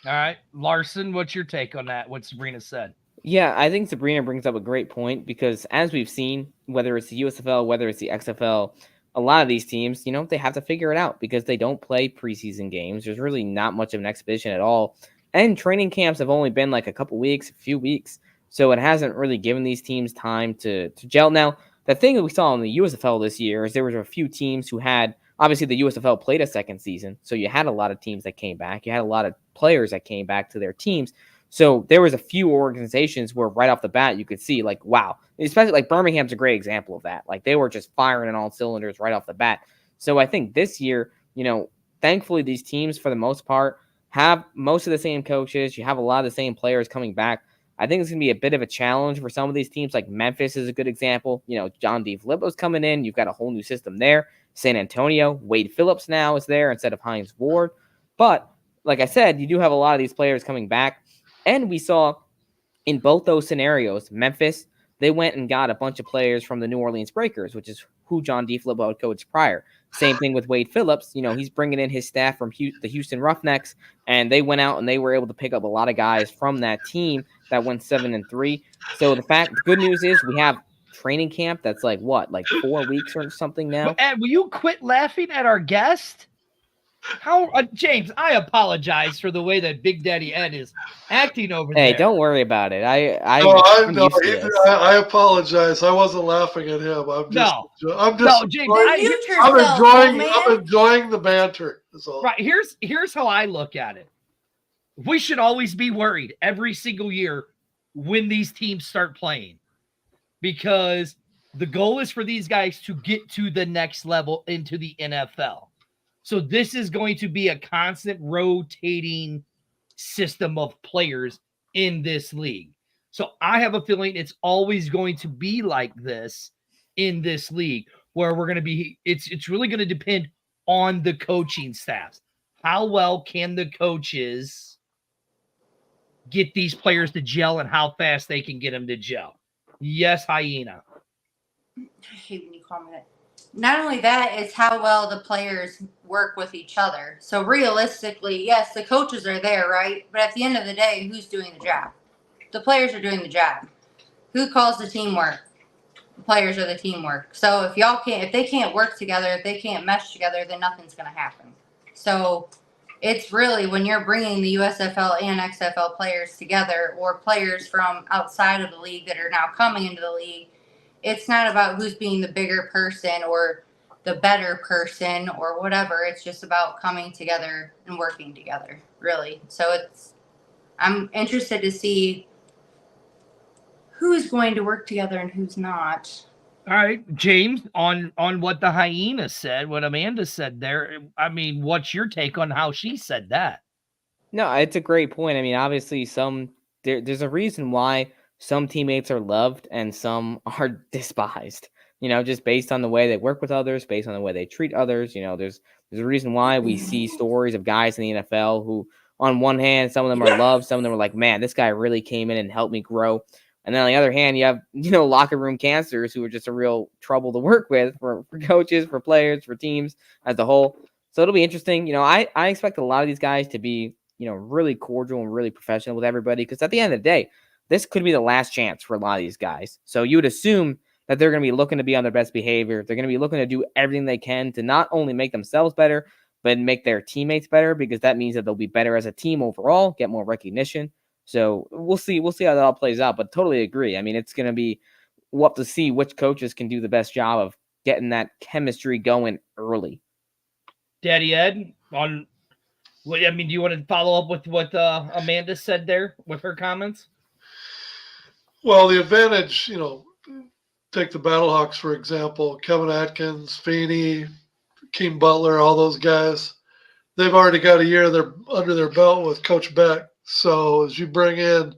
All right, Larson, what's your take on that? What Sabrina said? Yeah, I think Sabrina brings up a great point because as we've seen, whether it's the USFL, whether it's the XFL, a lot of these teams, they have to figure it out because they don't play preseason games. There's really not much of an exhibition at all. And training camps have only been like a couple weeks, a few weeks. So it hasn't really given these teams time to gel. Now, the thing that we saw in the USFL this year is there were a few teams who had, obviously the USFL played a second season. So you had a lot of teams that came back. You had a lot of players that came back to their teams. So there was a few organizations where right off the bat you could see like, wow, especially like Birmingham's a great example of that. Like they were just firing on all cylinders right off the bat. So I think this year, thankfully these teams for the most part have most of the same coaches. You have a lot of the same players coming back. I think it's going to be a bit of a challenge for some of these teams. Like Memphis is a good example. John DeFilippo's coming in. You've got a whole new system there. San Antonio, Wade Phillips now is there instead of Hines Ward. But like I said, you do have a lot of these players coming back. And we saw in both those scenarios, Memphis, they went and got a bunch of players from the New Orleans Breakers, which is who John DeFilippo had coached prior. Same thing with Wade Phillips. He's bringing in his staff from the Houston Roughnecks, and they went out and they were able to pick up a lot of guys from that team that went 7-3. So the good news is we have training camp that's like 4 weeks or something now. Ed, will you quit laughing at our guest? How, James? I apologize for the way that Big Daddy Ed is acting over there. Hey, don't worry about it. I apologize. I wasn't laughing at him. James, I'm enjoying the banter. Is all. Right. Here's how I look at it. We should always be worried every single year when these teams start playing, because the goal is for these guys to get to the next level into the NFL. So this is going to be a constant rotating system of players in this league. So I have a feeling it's always going to be like this in this league, where we're going to be, it's really going to depend on the coaching staffs. How well can the coaches get these players to gel and how fast they can get them to gel? Yes, Hyena. I hate when you call me that. Not only that, it's how well the players work with each other. So realistically, yes, the coaches are there, right? But at the end of the day, who's doing the job? The players are doing the job. Who calls the teamwork? The players are the teamwork. So if they can't work together, if they can't mesh together, then nothing's going to happen. So it's really when you're bringing the USFL and XFL players together, or players from outside of the league that are now coming into the league, it's not about who's being the bigger person or the better person or whatever. It's just about coming together and working together, really. So I'm interested to see who's going to work together and who's not. All right, James, on what the Hyena said, what Amanda said there, I mean, what's your take on how she said that? No, it's a great point. I mean, obviously there's a reason why some teammates are loved and some are despised, just based on the way they work with others, based on the way they treat others. There's a reason why we see stories of guys in the NFL who, on one hand, some of them are loved, some of them are like, man, this guy really came in and helped me grow. And then on the other hand, you have, locker room cancers who are just a real trouble to work with for coaches, for players, for teams as a whole. So it'll be interesting. I expect a lot of these guys to be, really cordial and really professional with everybody, because at the end of the day, this could be the last chance for a lot of these guys. So you would assume that they're going to be looking to be on their best behavior. They're going to be looking to do everything they can to not only make themselves better, but make their teammates better, because that means that they'll be better as a team overall, get more recognition. So we'll see how that all plays out, but totally agree. I mean, it's going to be, we'll have to see which coaches can do the best job of getting that chemistry going early. Daddy Ed, do you want to follow up with what Amanda said there with her comments? Well, the advantage, take the Battlehawks, for example, Kevin Atkins, Feeney, Keem Butler, all those guys, they've already got a year under their belt with Coach Beck. So as you bring in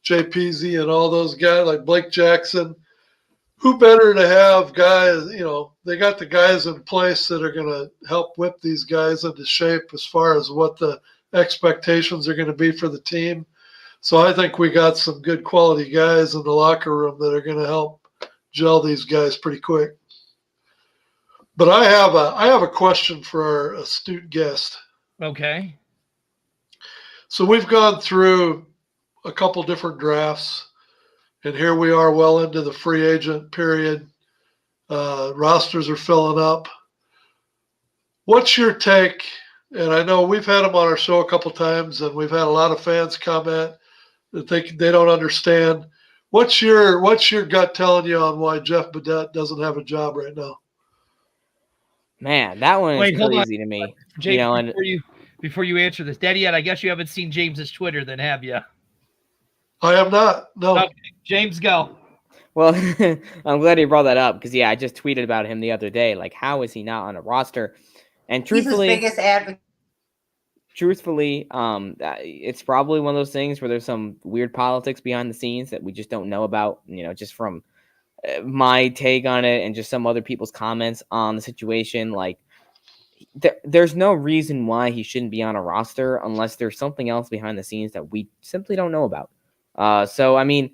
JPZ and all those guys like Blake Jackson. Who better to have guys, they got the guys in place that are going to help whip these guys into shape as far as what the expectations are going to be for the team. So I think we got some good quality guys in the locker room that are going to help gel these guys pretty quick. But I have a question for our astute guest. Okay. So we've gone through a couple different drafts, and here we are well into the free agent period. Rosters are filling up. What's your take? And I know we've had him on our show a couple times, and we've had a lot of fans comment that they don't understand. What's your gut telling you on why Jeff Badette doesn't have a job right now? Man, that one Wait, is hold on. crazy to me. James, And before you answer this, Daddy, yet I guess you haven't seen James's Twitter, then have you? I have not. No. Okay, James, go. well, I'm glad you brought that up because I just tweeted about him the other day. Like, how is he not on a roster? And He's his truthfully, biggest advocate. it's probably one of those things where there's some weird politics behind the scenes that we just don't know about. Just from my take on it and just some other people's comments on the situation. Like, there's no reason why he shouldn't be on a roster unless there's something else behind the scenes that we simply don't know about. So, I mean,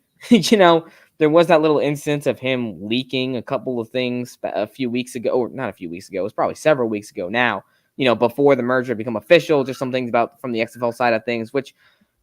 there was that little instance of him leaking a couple of things a few weeks ago, or not a few weeks ago, it was probably several weeks ago now, before the merger had become official, just some things about from the XFL side of things, which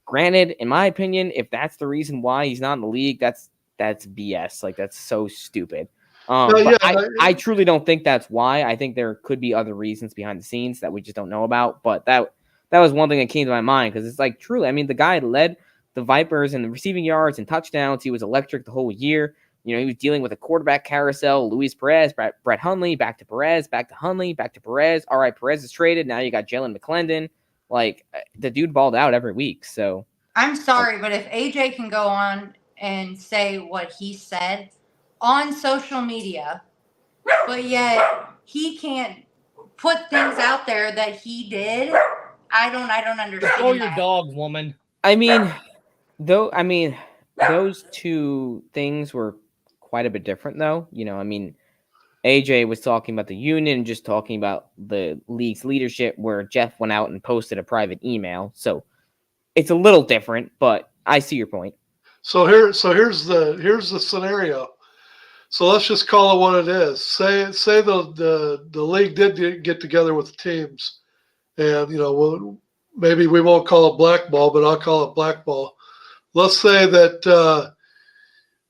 granted, in my opinion, if that's the reason why he's not in the league, that's BS. Like, that's so stupid. I truly don't think that's why. I think there could be other reasons behind the scenes that we just don't know about. But that was one thing that came to my mind because it's like, truly, I mean, the guy led the Vipers in the receiving yards and touchdowns. He was electric the whole year. He was dealing with a quarterback carousel. Luis Perez, Brett Hundley, back to Perez, back to Hundley, back to Perez. All right, Perez is traded. Now you got Jalen McClendon. Like, the dude balled out every week. So I'm sorry, but if AJ can go on and say what he said on social media, but yet he can't put things out there that he did, I don't understand. Control your that. dog, woman. I mean, those two things were quite a bit different, though. I mean, AJ was talking about the union, just talking about the league's leadership, where Jeff went out and posted a private email. So it's a little different, but I see your point. So here's the scenario. So let's just call it what it is. Say the league did get together with the teams, and maybe we won't call it blackball, but I'll call it blackball. Let's say that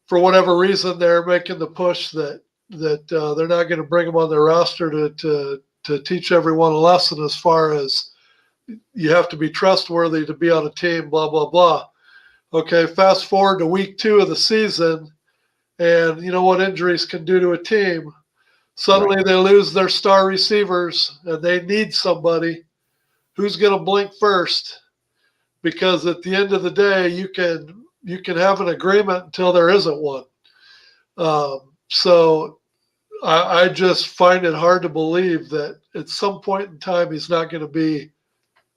for whatever reason they're making the push that they're not going to bring them on their roster to teach everyone a lesson as far as you have to be trustworthy to be on a team, blah, blah, blah. Okay, fast forward to week 2 of the season, and you know what injuries can do to a team. Suddenly Right. They lose their star receivers, and they need somebody. Who's going to blink first? Because at the end of the day, you can have an agreement until there isn't one. So I just find it hard to believe that at some point in time he's not going to be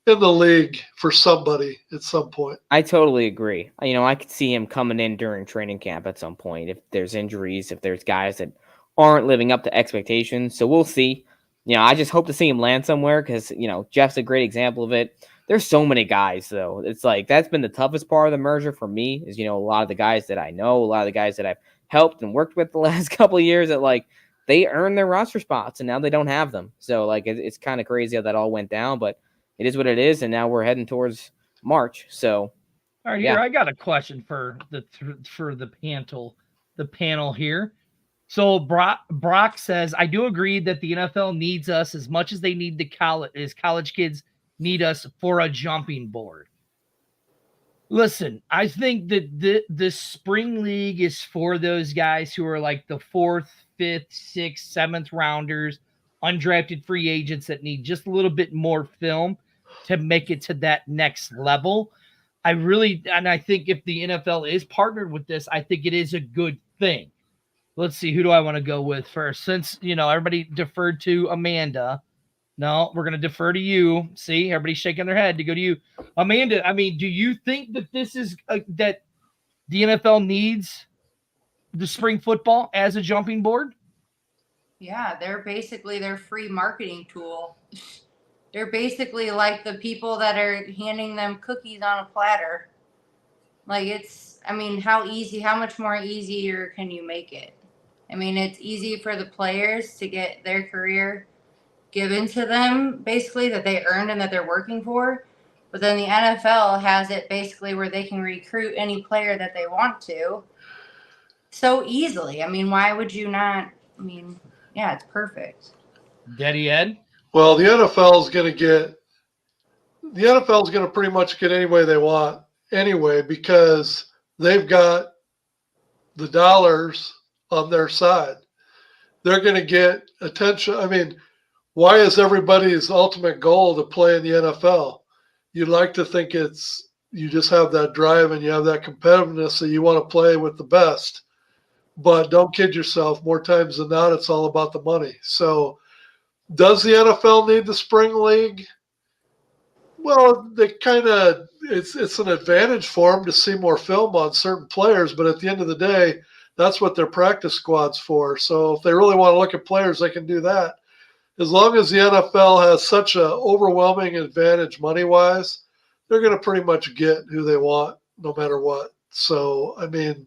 in the league for somebody at some point. I totally agree. I could see him coming in during training camp at some point if there's injuries, if there's guys that aren't living up to expectations. So we'll see. I just hope to see him land somewhere because, Jeff's a great example of it. There's so many guys, though. It's like that's been the toughest part of the merger for me is, a lot of the guys that I know, a lot of the guys that I've helped and worked with the last couple of years that, like, they earned their roster spots and now they don't have them. So, like, it's kind of crazy how that all went down, but it is what it is. And now we're heading towards March. So, All right, yeah. here I got a question for the panel here. So Brock says, I do agree that the NFL needs us as much as they need college kids need us for a jumping board. Listen, I think that the spring league is for those guys who are like the 4th, 5th, 6th, 7th rounders, undrafted free agents that need just a little bit more film to make it to that next level. I think if the NFL is partnered with this, I think it is a good thing. Let's see, who do I want to go with first? Since, everybody deferred to Amanda. No, we're going to defer to you. See, everybody's shaking their head to go to you. Amanda, I mean, do you think that this is that the NFL needs the spring football as a jumping board? Yeah, they're basically their free marketing tool. They're basically like the people that are handing them cookies on a platter. Like I mean, how much more easier can you make it? I mean, it's easy for the players to get their career given to them, basically, that they earned and that they're working for. But then the NFL has it basically where they can recruit any player that they want to so easily. I mean, why would you not? I mean, yeah, it's perfect. Daddy Ed? Well, the NFL is going to pretty much get any way they want anyway, because they've got the dollars on their side. They're going to get attention. I mean, why is everybody's ultimate goal to play in the NFL? You'd like to think you just have that drive and you have that competitiveness that you want to play with the best. But don't kid yourself. More times than not, it's all about the money. So does the NFL need the spring league? Well, it's an advantage for them to see more film on certain players, but at the end of the day, that's what their practice squad's for. So if they really want to look at players, they can do that. As long as the NFL has such an overwhelming advantage money-wise, they're going to pretty much get who they want no matter what. So, I mean,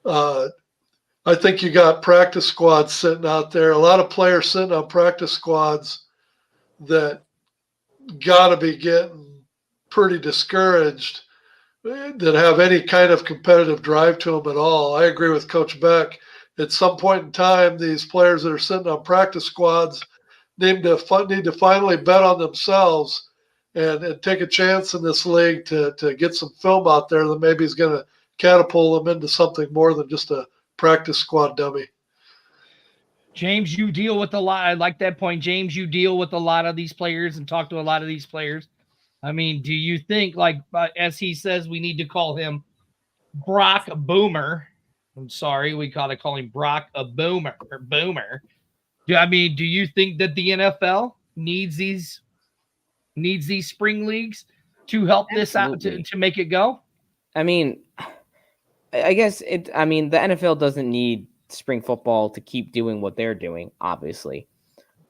I think you got practice squads sitting out there, a lot of players sitting on practice squads that got to be getting pretty discouraged that have any kind of competitive drive to them at all. I agree with Coach Beck. At some point in time, these players that are sitting on practice squads need to finally bet on themselves and take a chance in this league to get some film out there that maybe is going to catapult them into something more than just a practice squad dummy. James, you deal with a lot. I like that point. James, you deal with a lot of these players and talk to a lot of these players. I mean, do you think, like, as he says, we need to call him Brock a Boomer? I'm sorry, we gotta call him Brock a Boomer or Boomer. Do you think that the NFL needs these spring leagues to help this out to make it go? I mean, I guess the NFL doesn't need spring football to keep doing what they're doing, obviously.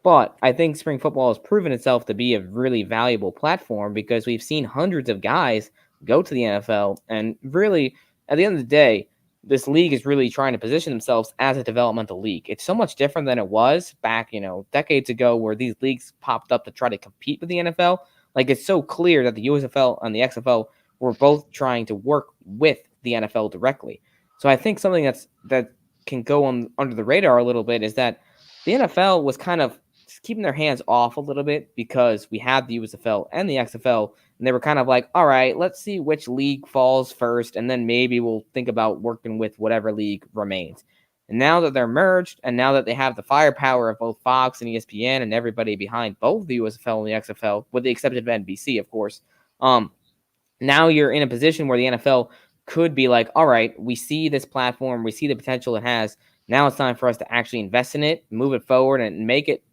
But I think spring football has proven itself to be a really valuable platform because we've seen hundreds of guys go to the NFL. And really, at the end of the day, this league is really trying to position themselves as a developmental league. It's so much different than it was back, decades ago, where these leagues popped up to try to compete with the NFL. Like, it's so clear that the USFL and the XFL were both trying to work with the NFL directly. So I think something that can go under the radar a little bit is that the NFL was kind of keeping their hands off a little bit because we had the USFL and the XFL, and they were kind of like, all right, let's see which league falls first, and then maybe we'll think about working with whatever league remains. And now that they're merged, and now that they have the firepower of both Fox and ESPN and everybody behind both the USFL and the XFL, with the exception of NBC, of course, now you're in a position where the NFL could be like, all right, we see this platform, we see the potential it has. Now it's time for us to actually invest in it, move it forward, and make it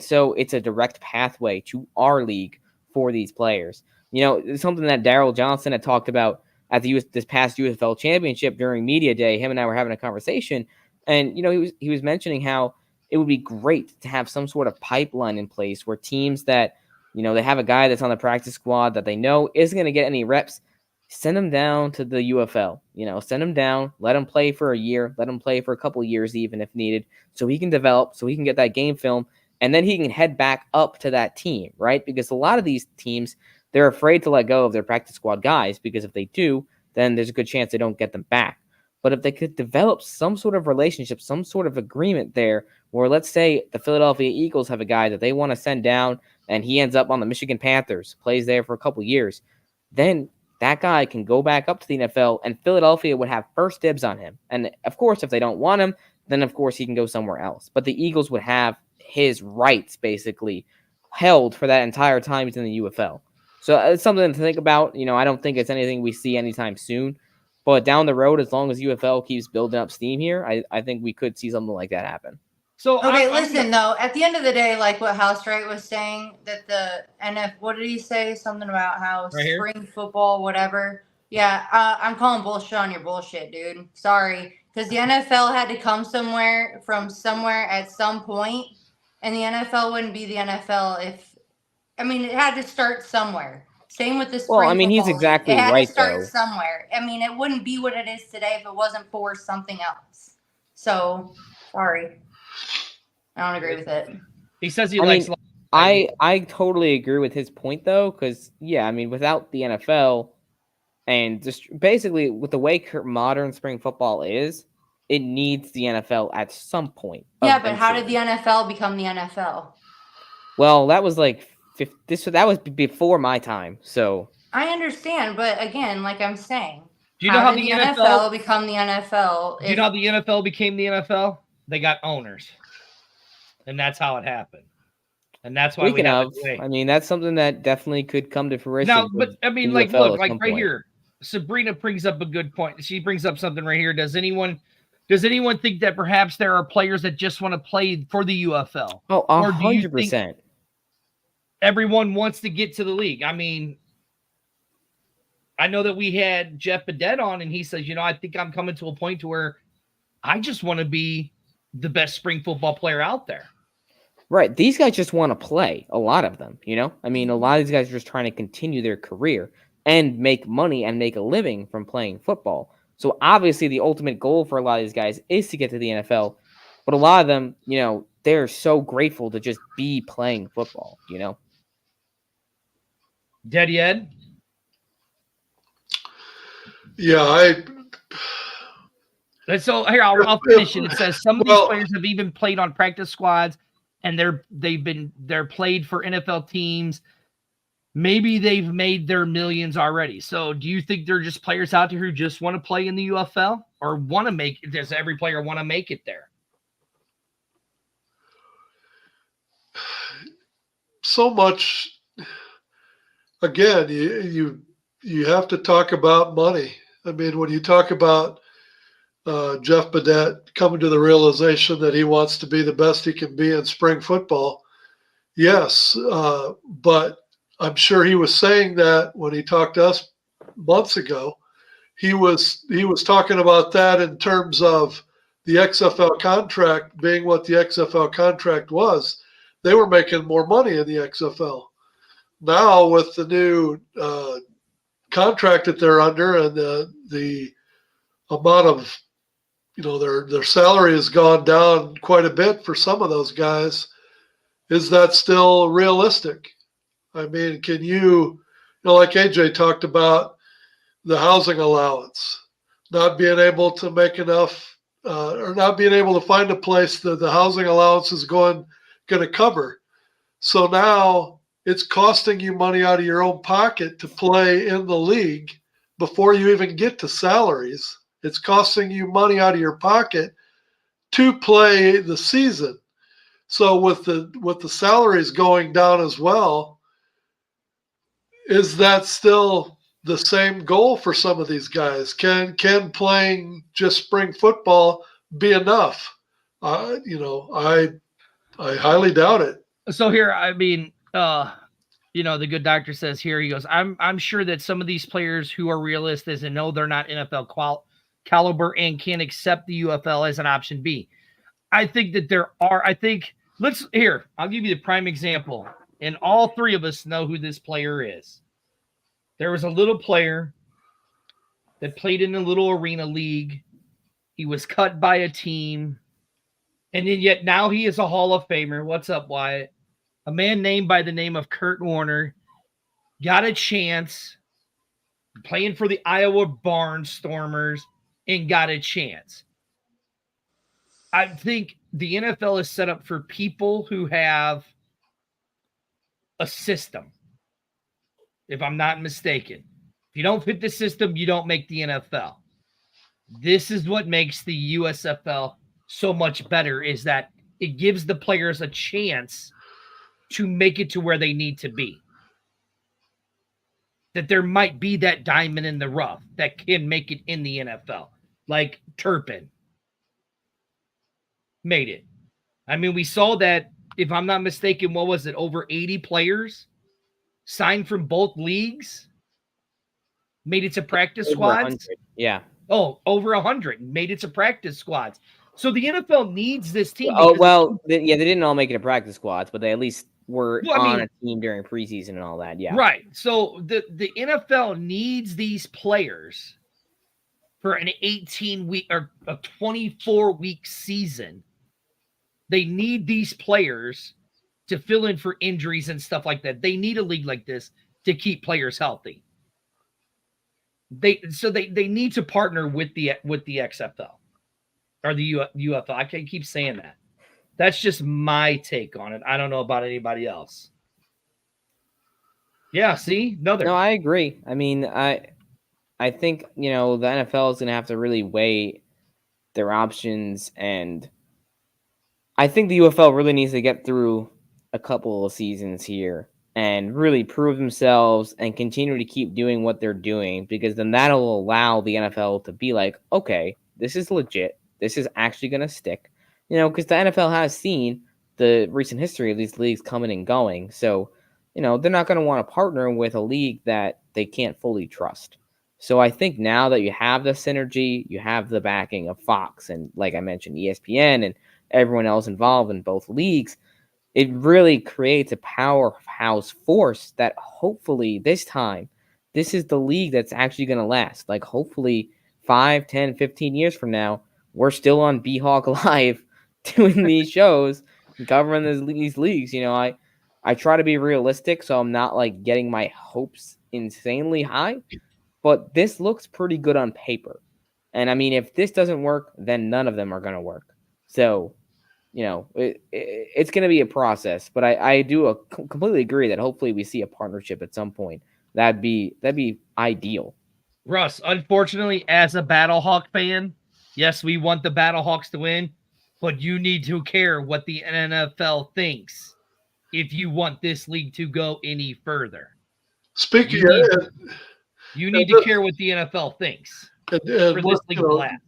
so it's a direct pathway to our league for these players. It's something that Daryl Johnson had talked about at this past USFL championship during media day. Him and I were having a conversation, and he was mentioning how it would be great to have some sort of pipeline in place where teams that they have a guy that's on the practice squad that they know isn't going to get any reps. Send him down to the UFL, send him down, let him play for a year, let him play for a couple of years even if needed, so he can develop, so he can get that game film, and then he can head back up to that team, right? Because a lot of these teams, they're afraid to let go of their practice squad guys, because if they do, then there's a good chance they don't get them back. But if they could develop some sort of relationship, some sort of agreement there, where let's say the Philadelphia Eagles have a guy that they want to send down, and he ends up on the Michigan Panthers, plays there for a couple of years, then that guy can go back up to the NFL, and Philadelphia would have first dibs on him. And, of course, if they don't want him, then, of course, he can go somewhere else. But the Eagles would have his rights, basically, held for that entire time he's in the UFL. So it's something to think about. I don't think it's anything we see anytime soon. But down the road, as long as UFL keeps building up steam here, I think we could see something like that happen. So okay, listen though. At the end of the day, like what Housewright was saying, that the what did he say? Something about how right spring football, whatever, Yeah, I'm calling bullshit on your bullshit, dude. Sorry, because the NFL had to come from somewhere at some point, and the NFL wouldn't be the NFL if. I mean, it had to start somewhere. Same with the Well, I spring mean, he's football league. It exactly had right, to start though. somewhere. I mean, it wouldn't be what it is today if it wasn't for something else. So, sorry, I don't agree with it. He says he I likes. mean, I totally agree with his point, though, because, yeah, I mean, without the NFL and just basically with the way modern spring football is, it needs the NFL at some point. Yeah, but how did eventually. the NFL become the NFL? Well, that was like that was before my time, so I understand, but again, like I'm saying, Do you know how did the the NFL NFL become the NFL? Do you know how the NFL became the NFL? They got owners, and that's how it happened. And that's why speaking we have of, it today. I mean, that's something that definitely could come to fruition. Now, but I mean, the like, UFL look, at like some right point. here, Sabrina brings up a good point. She brings up something right here. Does anyone think that perhaps there are players that just want to play for the UFL? Oh, Or do you think 100%. everyone wants to get to the league? I mean, I know that we had Jeff Badet on, and he says, I think I'm coming to a point to where I just want to be the best spring football player out there. Right. These guys just want to play, a lot of them, I mean, a lot of these guys are just trying to continue their career and make money and make a living from playing football. So obviously the ultimate goal for a lot of these guys is to get to the NFL. But a lot of them, they're so grateful to just be playing football, Daddy Ed? Yeah, And so here, I'll finish it. It says some of these players have even played on practice squads, and they're played for NFL teams. Maybe they've made their millions already. So do you think they're just players out there who just want to play in the UFL or want to make it? Does every player want to make it there? so much. Again, you have to talk about money. I mean, when you talk about Jeff Badet coming to the realization that he wants to be the best he can be in spring football, yes, but I'm sure he was saying that when he talked to us months ago. He was talking about that in terms of the XFL contract being what the XFL contract was. They were making more money in the XFL. Now with the new contract that they're under and the amount of their salary has gone down quite a bit for some of those guys. Is that still realistic? I mean, can like AJ talked about the housing allowance, not being able to make enough or not being able to find a place that the housing allowance is going to cover. So now it's costing you money out of your own pocket to play in the league before you even get to salaries. It's costing you money out of your pocket to play the season. So with the salaries going down as well, is that still the same goal for some of these guys? Can playing just spring football be enough? I highly doubt it. So here, I mean, the good doctor says here, he goes, I'm sure that some of these players who are realistic and know they're not NFL caliber and can accept the UFL as an option B. I think that there are, I'll give you the prime example. And all three of us know who this player is. There was a little player that played in a little arena league. He was cut by a team. And then yet now he is a Hall of Famer. What's up, Wyatt? A man named by the name of Kurt Warner got a chance playing for the Iowa Barnstormers and got a chance. I think the NFL is set up for people who have a system, if I'm not mistaken. If you don't fit the system, you don't make the NFL. This is what makes the USFL so much better, is that it gives the players a chance to make it to where they need to be. That there might be that diamond in the rough that can make it in the NFL, like Turpin made it. I mean, we saw that, if I'm not mistaken, what was it? Over 80 players signed from both leagues made it to practice Over squads. 100. Yeah. Oh, over 100 made it to practice squads. So the NFL needs this team. Oh because well, they didn't all make it to practice squads, but they at least were Well, I on mean- a team during preseason and all that. Yeah. right. So the NFL needs these players for an 18-week or a 24-week season. They need these players to fill in for injuries and stuff like that. They need a league like this to keep players healthy. They need to partner with the XFL or the UFL. I can't keep saying that. That's just my take on it. I don't know about anybody else. Yeah, see? No, I agree. I mean, I think, the NFL is going to have to really weigh their options, and I think the UFL really needs to get through a couple of seasons here and really prove themselves and continue to keep doing what they're doing, because then that'll allow the NFL to be like, okay, this is legit. This is actually going to stick, because the NFL has seen the recent history of these leagues coming and going. So, they're not going to want to partner with a league that they can't fully trust. So I think now that you have the synergy, you have the backing of Fox and, like I mentioned, ESPN and everyone else involved in both leagues, it really creates a powerhouse force that hopefully this time, this is the league that's actually going to last. Like, hopefully 5, 10, 15 years from now, we're still on BHawk Live doing these shows, covering these leagues. I try to be realistic, so I'm not like getting my hopes insanely high, but this looks pretty good on paper. And I mean, if this doesn't work, then none of them are going to work. So, it's going to be a process, but I do completely agree that hopefully we see a partnership at some point. That'd be ideal. Russ, unfortunately, as a BattleHawk fan, yes, we want the BattleHawks to win, but you need to care what the NFL thinks if you want this league to go any further. Speaking You need to care what the NFL thinks for this league to last.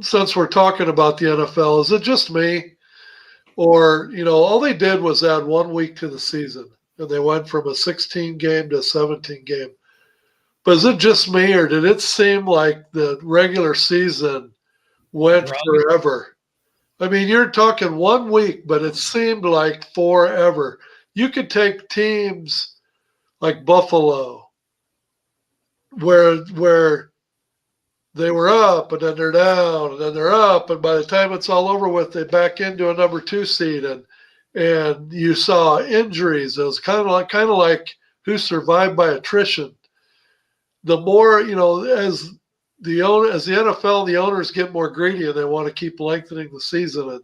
Since we're talking about the NFL, is it just me? Or, all they did was add 1 week to the season, and they went from a 16 game to a 17 game. But is it just me, or did it seem like the regular season went forever? I mean, you're talking 1 week, but it seemed like forever. You could take teams like Buffalo, where they were up and then they're down and then they're up, and by the time it's all over with, they back into a number 2 seed, and you saw injuries. It was kind of like who survived by attrition. The more, as the NFL, the owners get more greedy and they want to keep lengthening the season, and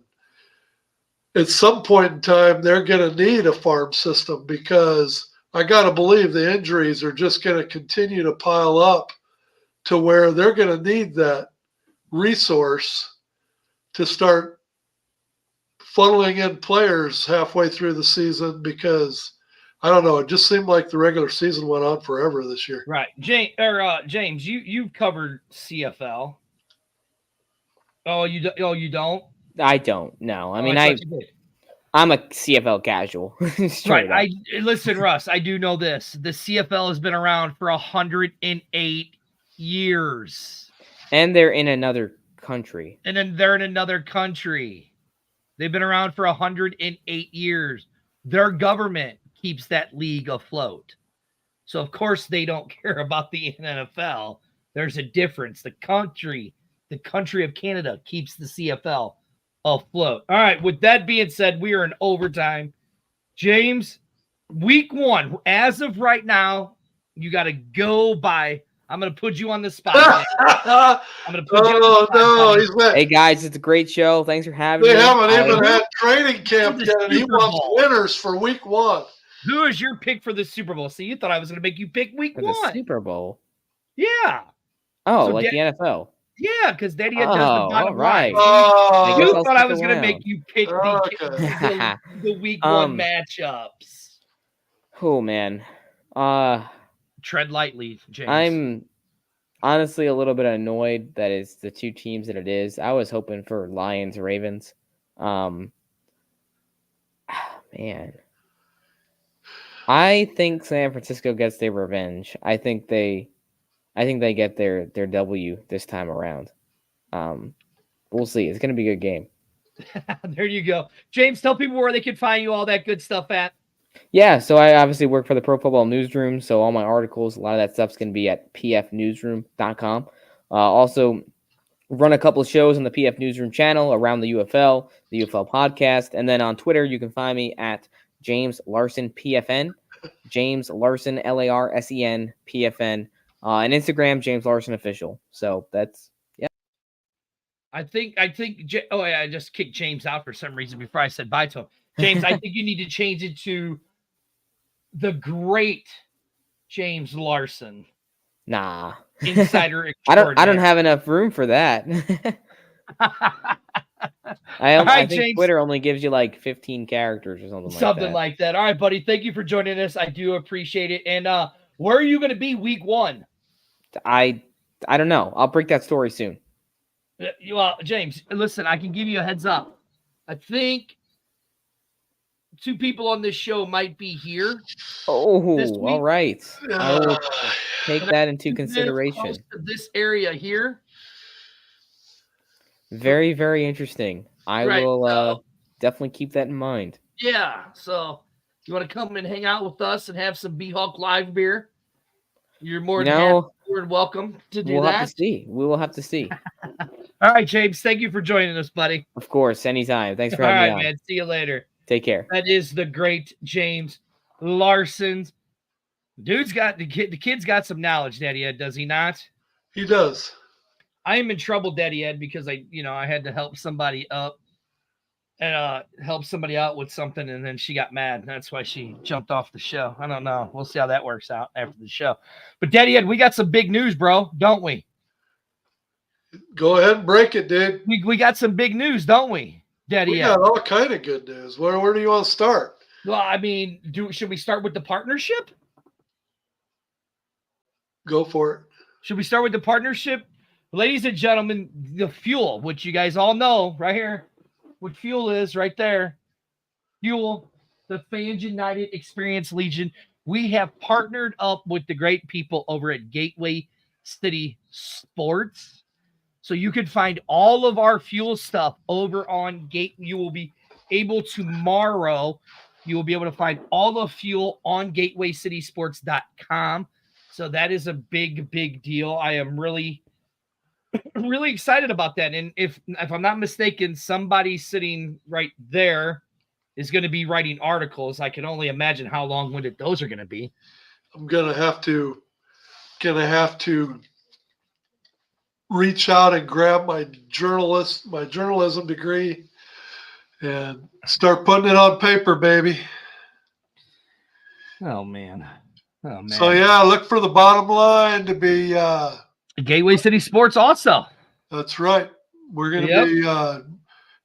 at some point in time they're going to need a farm system, because I got to believe the injuries are just going to continue to pile up to where they're going to need that resource to start funneling in players halfway through the season, because I don't know, it just seemed like the regular season went on forever this year. Right. James, you've covered CFL. Oh, you don't? I don't. No. I mean, thought you did. I'm a CFL casual. Right. Listen, Russ, I do know this. The CFL has been around for 108 years. And they're in another country. And then they're in another country. They've been around for 108 years. Their government keeps that league afloat. So, of course, they don't care about the NFL. There's a difference. The country of Canada keeps the CFL afloat. All right, with that being said, we are in overtime. James, week 1, as of right now, you got to go by. I'm going to put you on the spot. I'm going to put you on the spot. Hey, guys, it's a great show. Thanks for having me. They haven't even had training camp yet, and he wants winners for week 1. Who is your pick for the Super Bowl? See, you thought I was going to make you pick week 1. The Super Bowl? Yeah. Oh, so like the NFL? Yeah, because Daddy does the bottom right. line. You thought I was going to make you pick the week 1 matchups. Oh, man. Tread lightly, James. I'm honestly a little bit annoyed that it's the 2 teams that it is. I was hoping for Lions, Ravens. Man. I think San Francisco gets their revenge. I think they get their W this time around. We'll see. It's going to be a good game. There you go. James, tell people where they can find you, all that good stuff at. Yeah, so I obviously work for the Pro Football Newsroom, so all my articles, a lot of that stuff's going to be at pfnewsroom.com. Also, run a couple of shows on the PF Newsroom channel around the UFL podcast, and then on Twitter, you can find me at James Larsen PFN, James Larsen LARSEN PFN, and Instagram James Larsen Official. So that's I think. Oh, yeah, I just kicked James out for some reason before I said bye to him. James, I think you need to change it to the great James Larsen. Nah. Insider I don't have enough room for that. I think James, Twitter only gives you like 15 characters or something like that. All right, buddy. Thank you for joining us. I do appreciate it. And where are you going to be week 1? I don't know. I'll break that story soon. Well, James, listen, I can give you a heads up. I think 2 people on this show might be here. Oh, all right. I will take that into consideration. This area here. Very, very interesting. I will definitely keep that in mind. Yeah. So you want to come and hang out with us and have some BHawk live beer? You're more than welcome to do that. We'll have to see. We will have to see. All right, James. Thank you for joining us, buddy. Of course. Anytime. Thanks for having me on. All right, man. See you later. Take care. That is the great James Larsen. Dude's got the kid's got some knowledge, Daddy Ed, does he not? He does. I am in trouble, Daddy Ed, because I had to help somebody up and help somebody out with something, and then she got mad. That's why she jumped off the show. I don't know. We'll see how that works out after the show. But Daddy Ed, we got some big news, bro, don't we? Go ahead and break it, dude. We got some big news, don't we, Daddy Ed? We got all kind of good news. Where do you want to start? Well, I mean, should we start with the partnership? Go for it. Should we start with the partnership? Ladies and gentlemen, the Fuel, which you guys all know right here, what Fuel is right there. Fuel, the Fans United Experience Legion. We have partnered up with the great people over at Gateway City Sports. So you can find all of our Fuel stuff over on You will be able tomorrow. You will be able to find all the Fuel on gatewaycitysports.com. So that is a big, big deal. I am really, really excited about that. And if I'm not mistaken, somebody sitting right there is going to be writing articles. I can only imagine how long-winded those are going to be. I'm gonna have to reach out and grab my journalism degree and start putting it on paper, baby. Oh man. So yeah, look for the bottom line to be Gateway City Sports also. That's right. We're going to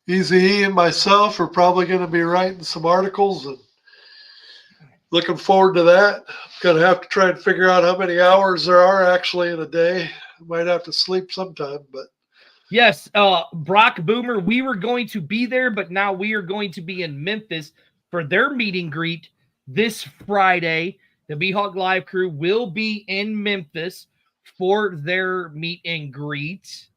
be Easy E and myself are probably going to be writing some articles and looking forward to that. Going to have to try and figure out how many hours there are actually in a day. Might have to sleep sometime, but yes, Brock Boomer, we were going to be there, but now we are going to be in Memphis for their meet and greet this Friday. The BHawk Live crew will be in Memphis for their meet and greet.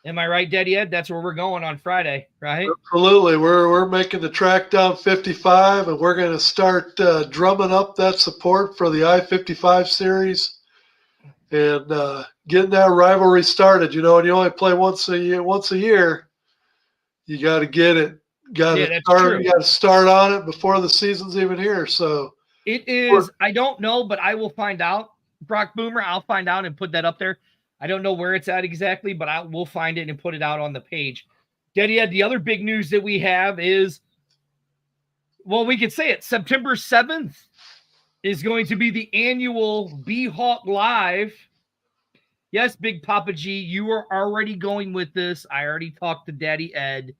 Am I right, Daddy Ed? That's where we're going on Friday, right? Absolutely. We're making the track down 55, and we're going to start drumming up that support for the I-55 series and getting that rivalry started. You know, and you only play once a year. You got to get it. You got to start on it before the season's even here. So it is. I don't know, but I will find out. Brock Boomer, I'll find out and put that up there. I don't know where it's at exactly, but I will find it and put it out on the page. Daddy Ed, the other big news that we have is, well, we could say it. September 7th is going to be the annual BHawk Live. Yes, Big Papa G, you are already going with this. I already talked to Daddy Ed.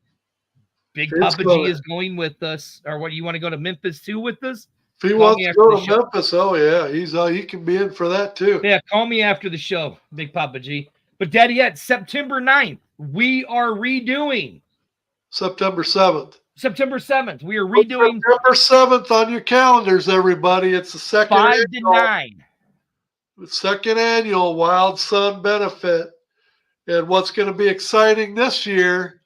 Big Papa G is going with us. Or what, you want to go to Memphis too with us? If he wants to go to Memphis, oh yeah, he can be in for that too. Yeah, call me after the show, Big Papa G. But Daddy Ed, September 9th, we are redoing. September 7th. September 7th. We are redoing September 7th on your calendars, everybody. It's the 5 to 9. second annual Wild Sun benefit. And what's going to be exciting this year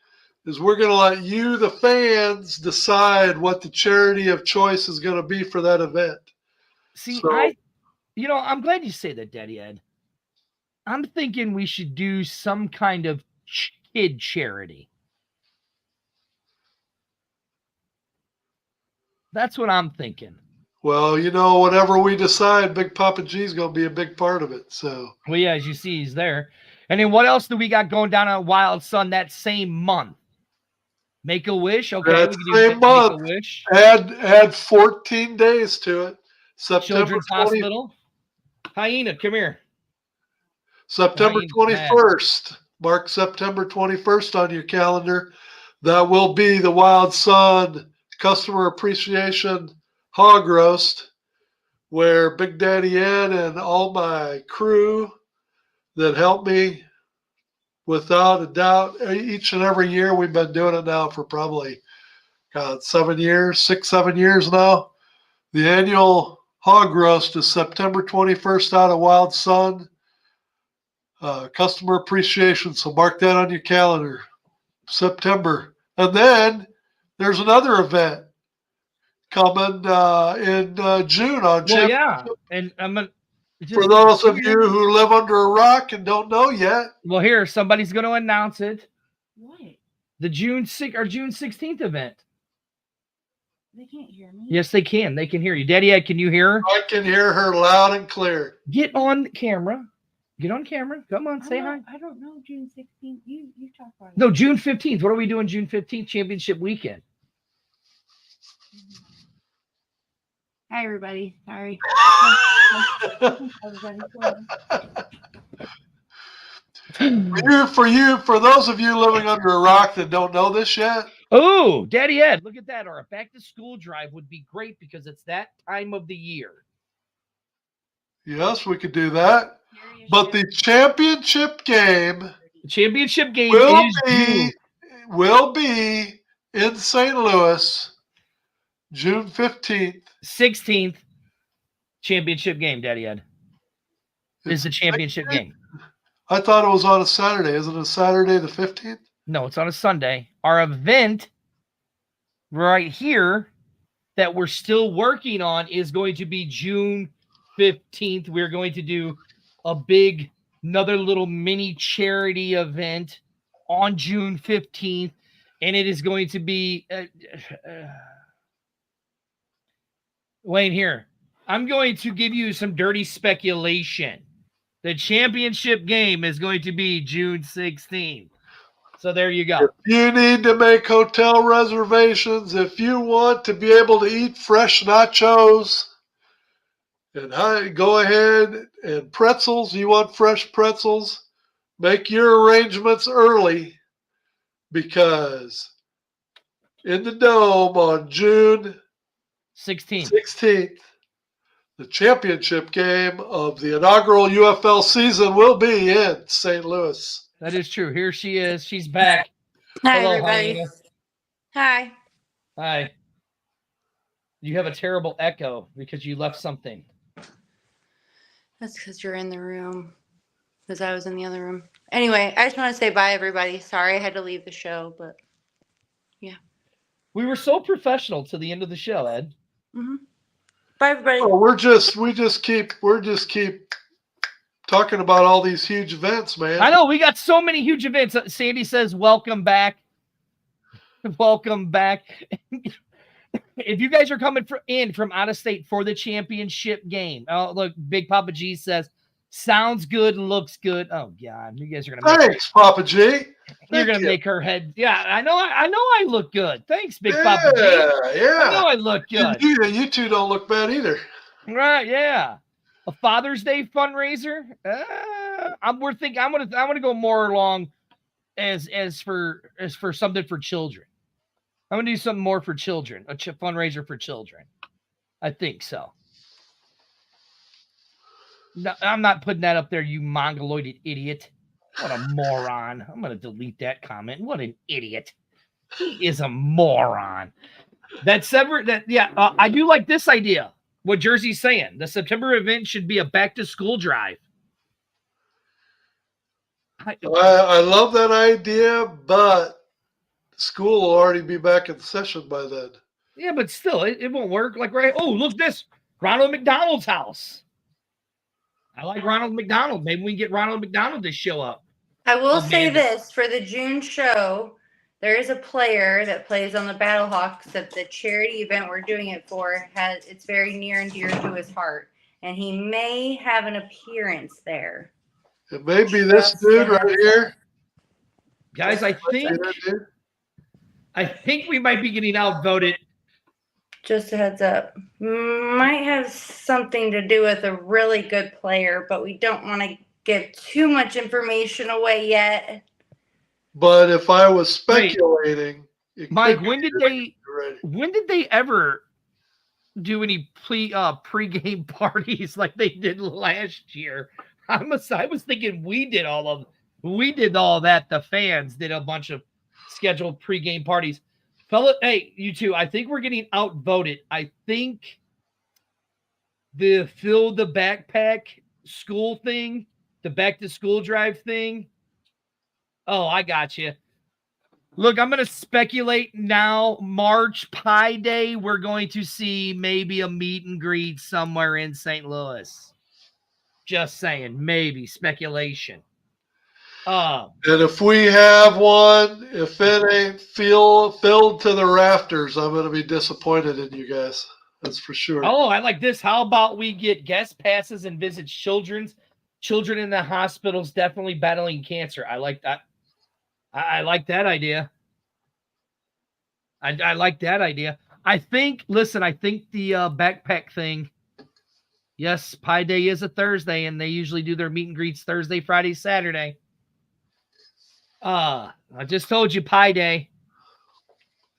is we're going to let you, the fans, decide what the charity of choice is going to be for that event. See, So- I'm glad you say that, Daddy Ed. I'm thinking we should do some kind of kid charity. That's what I'm thinking. Well, whatever we decide, Big Papa G is going to be a big part of it. So, Well, yeah, as you see, he's there. And then what else do we got going down on Wild Sun that same month? Make a wish. Okay, that we can do same Make a month, wish. add 14 days to it. September Children's 20, Hospital. Hyena, come here. September Hyena's 21st. Mark September 21st on your calendar. That will be the Wild Sun Customer Appreciation Hog Roast, where Big Daddy Ed and all my crew that help me, without a doubt, each and every year, we've been doing it now for probably 7 years, 7 years now. The annual hog roast is September 21st out of Wild Sun. Customer appreciation. So mark that on your calendar. September. And then there's another event coming in June on Well, yeah. And I'm going to. For those of you who live under a rock and don't know yet. Well, here, somebody's going to announce it. What? The June 16th event. They can't hear me. Yes, they can. They can hear you. Daddy Ed, can you hear her? I can hear her loud and clear. Get on camera. Get on camera. Come on, say hi. I don't know June 16th. You talk about it. No, June 15th. What are we doing June 15th? Championship weekend. Hi, everybody. Sorry. Everybody, For those of you living under a rock that don't know this yet. Oh, Daddy Ed, look at that. Or a back to school drive would be great because it's that time of the year. Yes, we could do that. But the championship game will be in St. Louis, June 15th. 16th championship game, Daddy Ed. Is the championship game. I thought it was on a Saturday. Isn't it Saturday the 15th? No, it's on a Sunday. Our event right here that we're still working on is going to be June 15th. We're going to do another little mini charity event on June 15th. And it is going to be Wayne here. I'm going to give you some dirty speculation. The championship game is going to be June 16th. So there you go. If you need to make hotel reservations, if you want to be able to eat fresh nachos, and go ahead and pretzels, you want fresh pretzels, make your arrangements early, because in the Dome on June 16th, the championship game of the inaugural UFL season will be in St. Louis. That is true. Here she is. She's back. Hi, Hello, everybody. Hyena. Hi. Hi. You have a terrible echo because you left something. That's because you're in the room. Because I was in the other room. Anyway, I just want to say bye, everybody. Sorry I had to leave the show, but yeah. We were so professional to the end of the show, Ed. Mm-hmm. Bye, everybody. Well, we just keep talking about all these huge events, man. I know we got so many huge events. Sandy says, "Welcome back, welcome back." If you guys are coming from out of state for the championship game, oh look, Big Papa G says, "Sounds good, looks good." Oh God, you guys are gonna. Thanks, Papa G. You're gonna make her head. Yeah, I know. I look good. Thanks, Big Papa G. Yeah. I know I look good. You two don't look bad either. Right? Yeah. A Father's Day fundraiser. I'm gonna go more along as for something for children. I'm gonna do something more for children. A fundraiser for children. I think so. No, I'm not putting that up there, you mongoloid idiot. What a moron. I'm gonna delete that comment. What an idiot. He is a moron. I do like this idea. What Jersey's saying. The September event should be a back-to-school drive. I love that idea, but school will already be back in session by then. Yeah, but still, it won't work. Like, right? Oh, look this. Ronald McDonald's house. I like Ronald McDonald. Maybe we can get Ronald McDonald to show up. I will Oh, say man. this, for the June show, there is a player that plays on the BHawk that the charity event we're doing it for it's very near and dear to his heart. And he may have an appearance there. It may be this dude right here. Guys, I think we might be getting outvoted. Just a heads up. Might have something to do with a really good player, but we don't want to give too much information away yet. But if I was speculating, Mike, when did they ever do any pre-game parties like they did last year? I was thinking we did all that. The fans did a bunch of scheduled pre-game parties. Hey, you two, I think we're getting outvoted. I think the fill the backpack school thing, the back to school drive thing. Oh, I got you. Look, I'm going to speculate now. March Pi Day, we're going to see maybe a meet and greet somewhere in St. Louis. Just saying, maybe speculation. And if we have one, if it ain't filled to the rafters, I'm going to be disappointed in you guys. That's for sure. Oh, I like this. How about we get guest passes and visit children in the hospitals definitely battling cancer? I like that. I like that idea. I like that idea. I think the backpack thing. Yes, Pi Day is a Thursday, and they usually do their meet and greets Thursday, Friday, Saturday. I just told you Pi Day.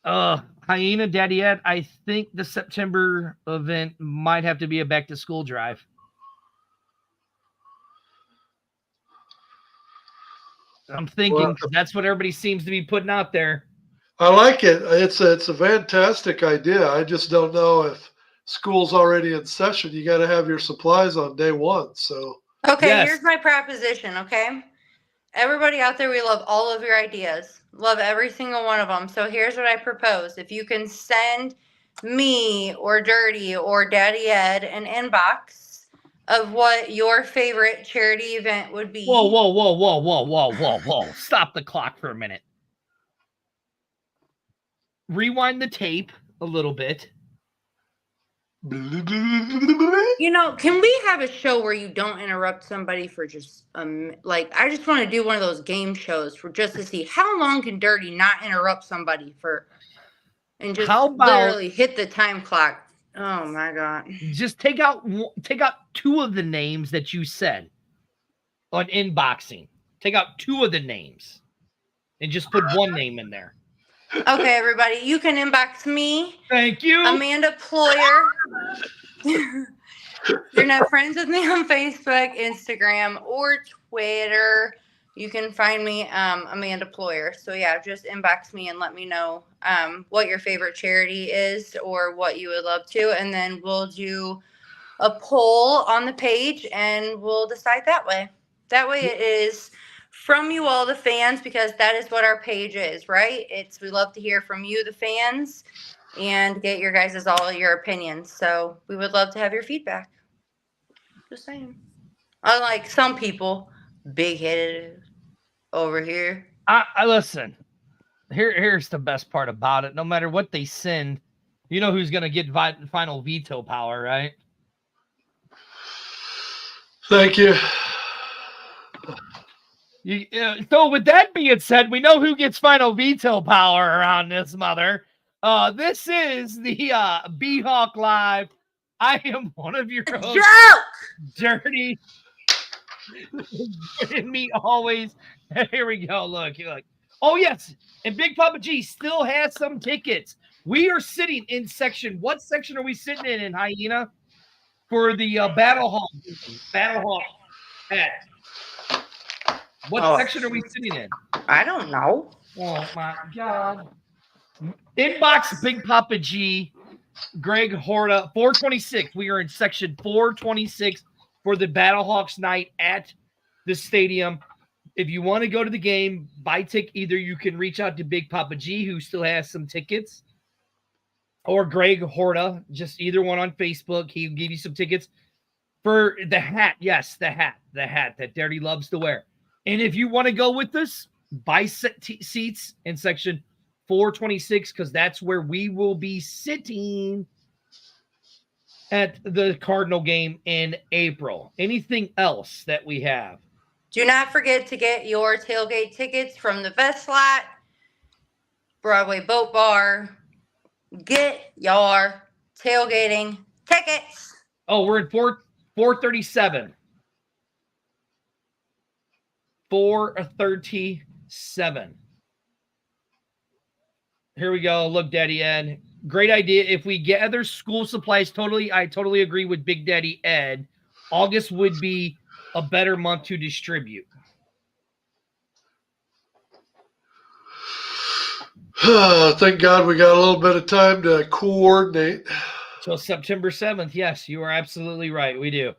Hyena, Daddy Ed, I think the September event might have to be a back-to-school drive. I'm thinking that's what everybody seems to be putting out there. I like it. It's a fantastic idea. I just don't know if school's already in session. You got to have your supplies on day one. So okay, yes. Here's my proposition. Okay, everybody out there, we love all of your ideas. Love every single one of them. So here's what I propose: if you can send me or Dirty or Daddy Ed an inbox of what your favorite charity event would be. Whoa. Stop the clock for a minute. Rewind the tape a little bit. You know, can we have a show where you don't interrupt somebody for just I just want to do one of those game shows for just to see how long can Dirty not interrupt somebody for and just literally hit the time clock. Oh my God. Just take out two of the names that you said on inboxing. Take out two of the names and just put one name in there. Okay, everybody, you can inbox me. Thank you. Amanda Ployer. You're not friends with me on Facebook, Instagram, or Twitter. You can find me Amanda Ployer. So yeah, just inbox me and let me know what your favorite charity is or what you would love to. And then we'll do a poll on the page and we'll decide that way. That way it is from you all, the fans, because that is what our page is, right? We love to hear from you, the fans, and get your guys' all your opinions. So we would love to have your feedback. Just saying. Unlike some people, big-headed over here. I listen. Here's the best part about it. No matter what they send, you know who's going to get final veto power, right? Thank you. So with that being said, we know who gets final veto power around this mother. This is the BHawk Live. I am one of your hosts, Dirty. And me always. Here we go. Look. Oh yes, and Big Papa G still has some tickets. We are sitting in section. What section are we sitting in Hyena? For the BattleHawk hat. What section are we sitting in? I don't know. Oh my God. Inbox Big Papa G, Greg Horta, 426. We are in section 426 for the Battlehawks night at the stadium. If you want to go to the game, buy ticket. Either you can reach out to Big Papa G, who still has some tickets, or Greg Horta, just either one on Facebook. He'll give you some tickets for the hat. Yes, the hat that Dirty loves to wear. And if you want to go with us, buy seats in section 426, because that's where we will be sitting at the Cardinal game in April. Anything else that we have? Do not forget to get your tailgate tickets from the Vest Lot, Broadway Boat Bar. Get your tailgating tickets. Oh, we're at 437. 437. Here we go. Look, Daddy Ed. Great idea. If we gather school supplies, I totally agree with Big Daddy Ed. August would be a better month to distribute. Thank God we got a little bit of time to coordinate. So September 7th. Yes, you are absolutely right. We do.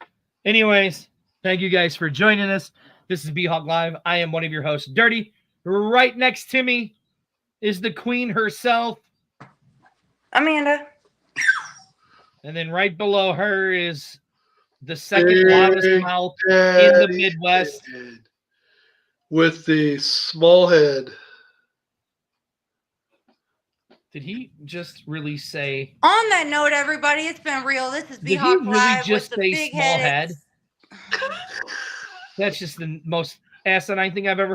Anyways, thank you guys for joining us. This is BHawk Live. I am one of your hosts, Dirty. Right next to me is the queen herself, Amanda. And then right below her is the second loudest mouth in the Midwest. With the small head. Did he just really say? On that note, everybody, it's been real. This is Did he BHawk really Live just with the say big small head? head. That's just the most asinine thing I've ever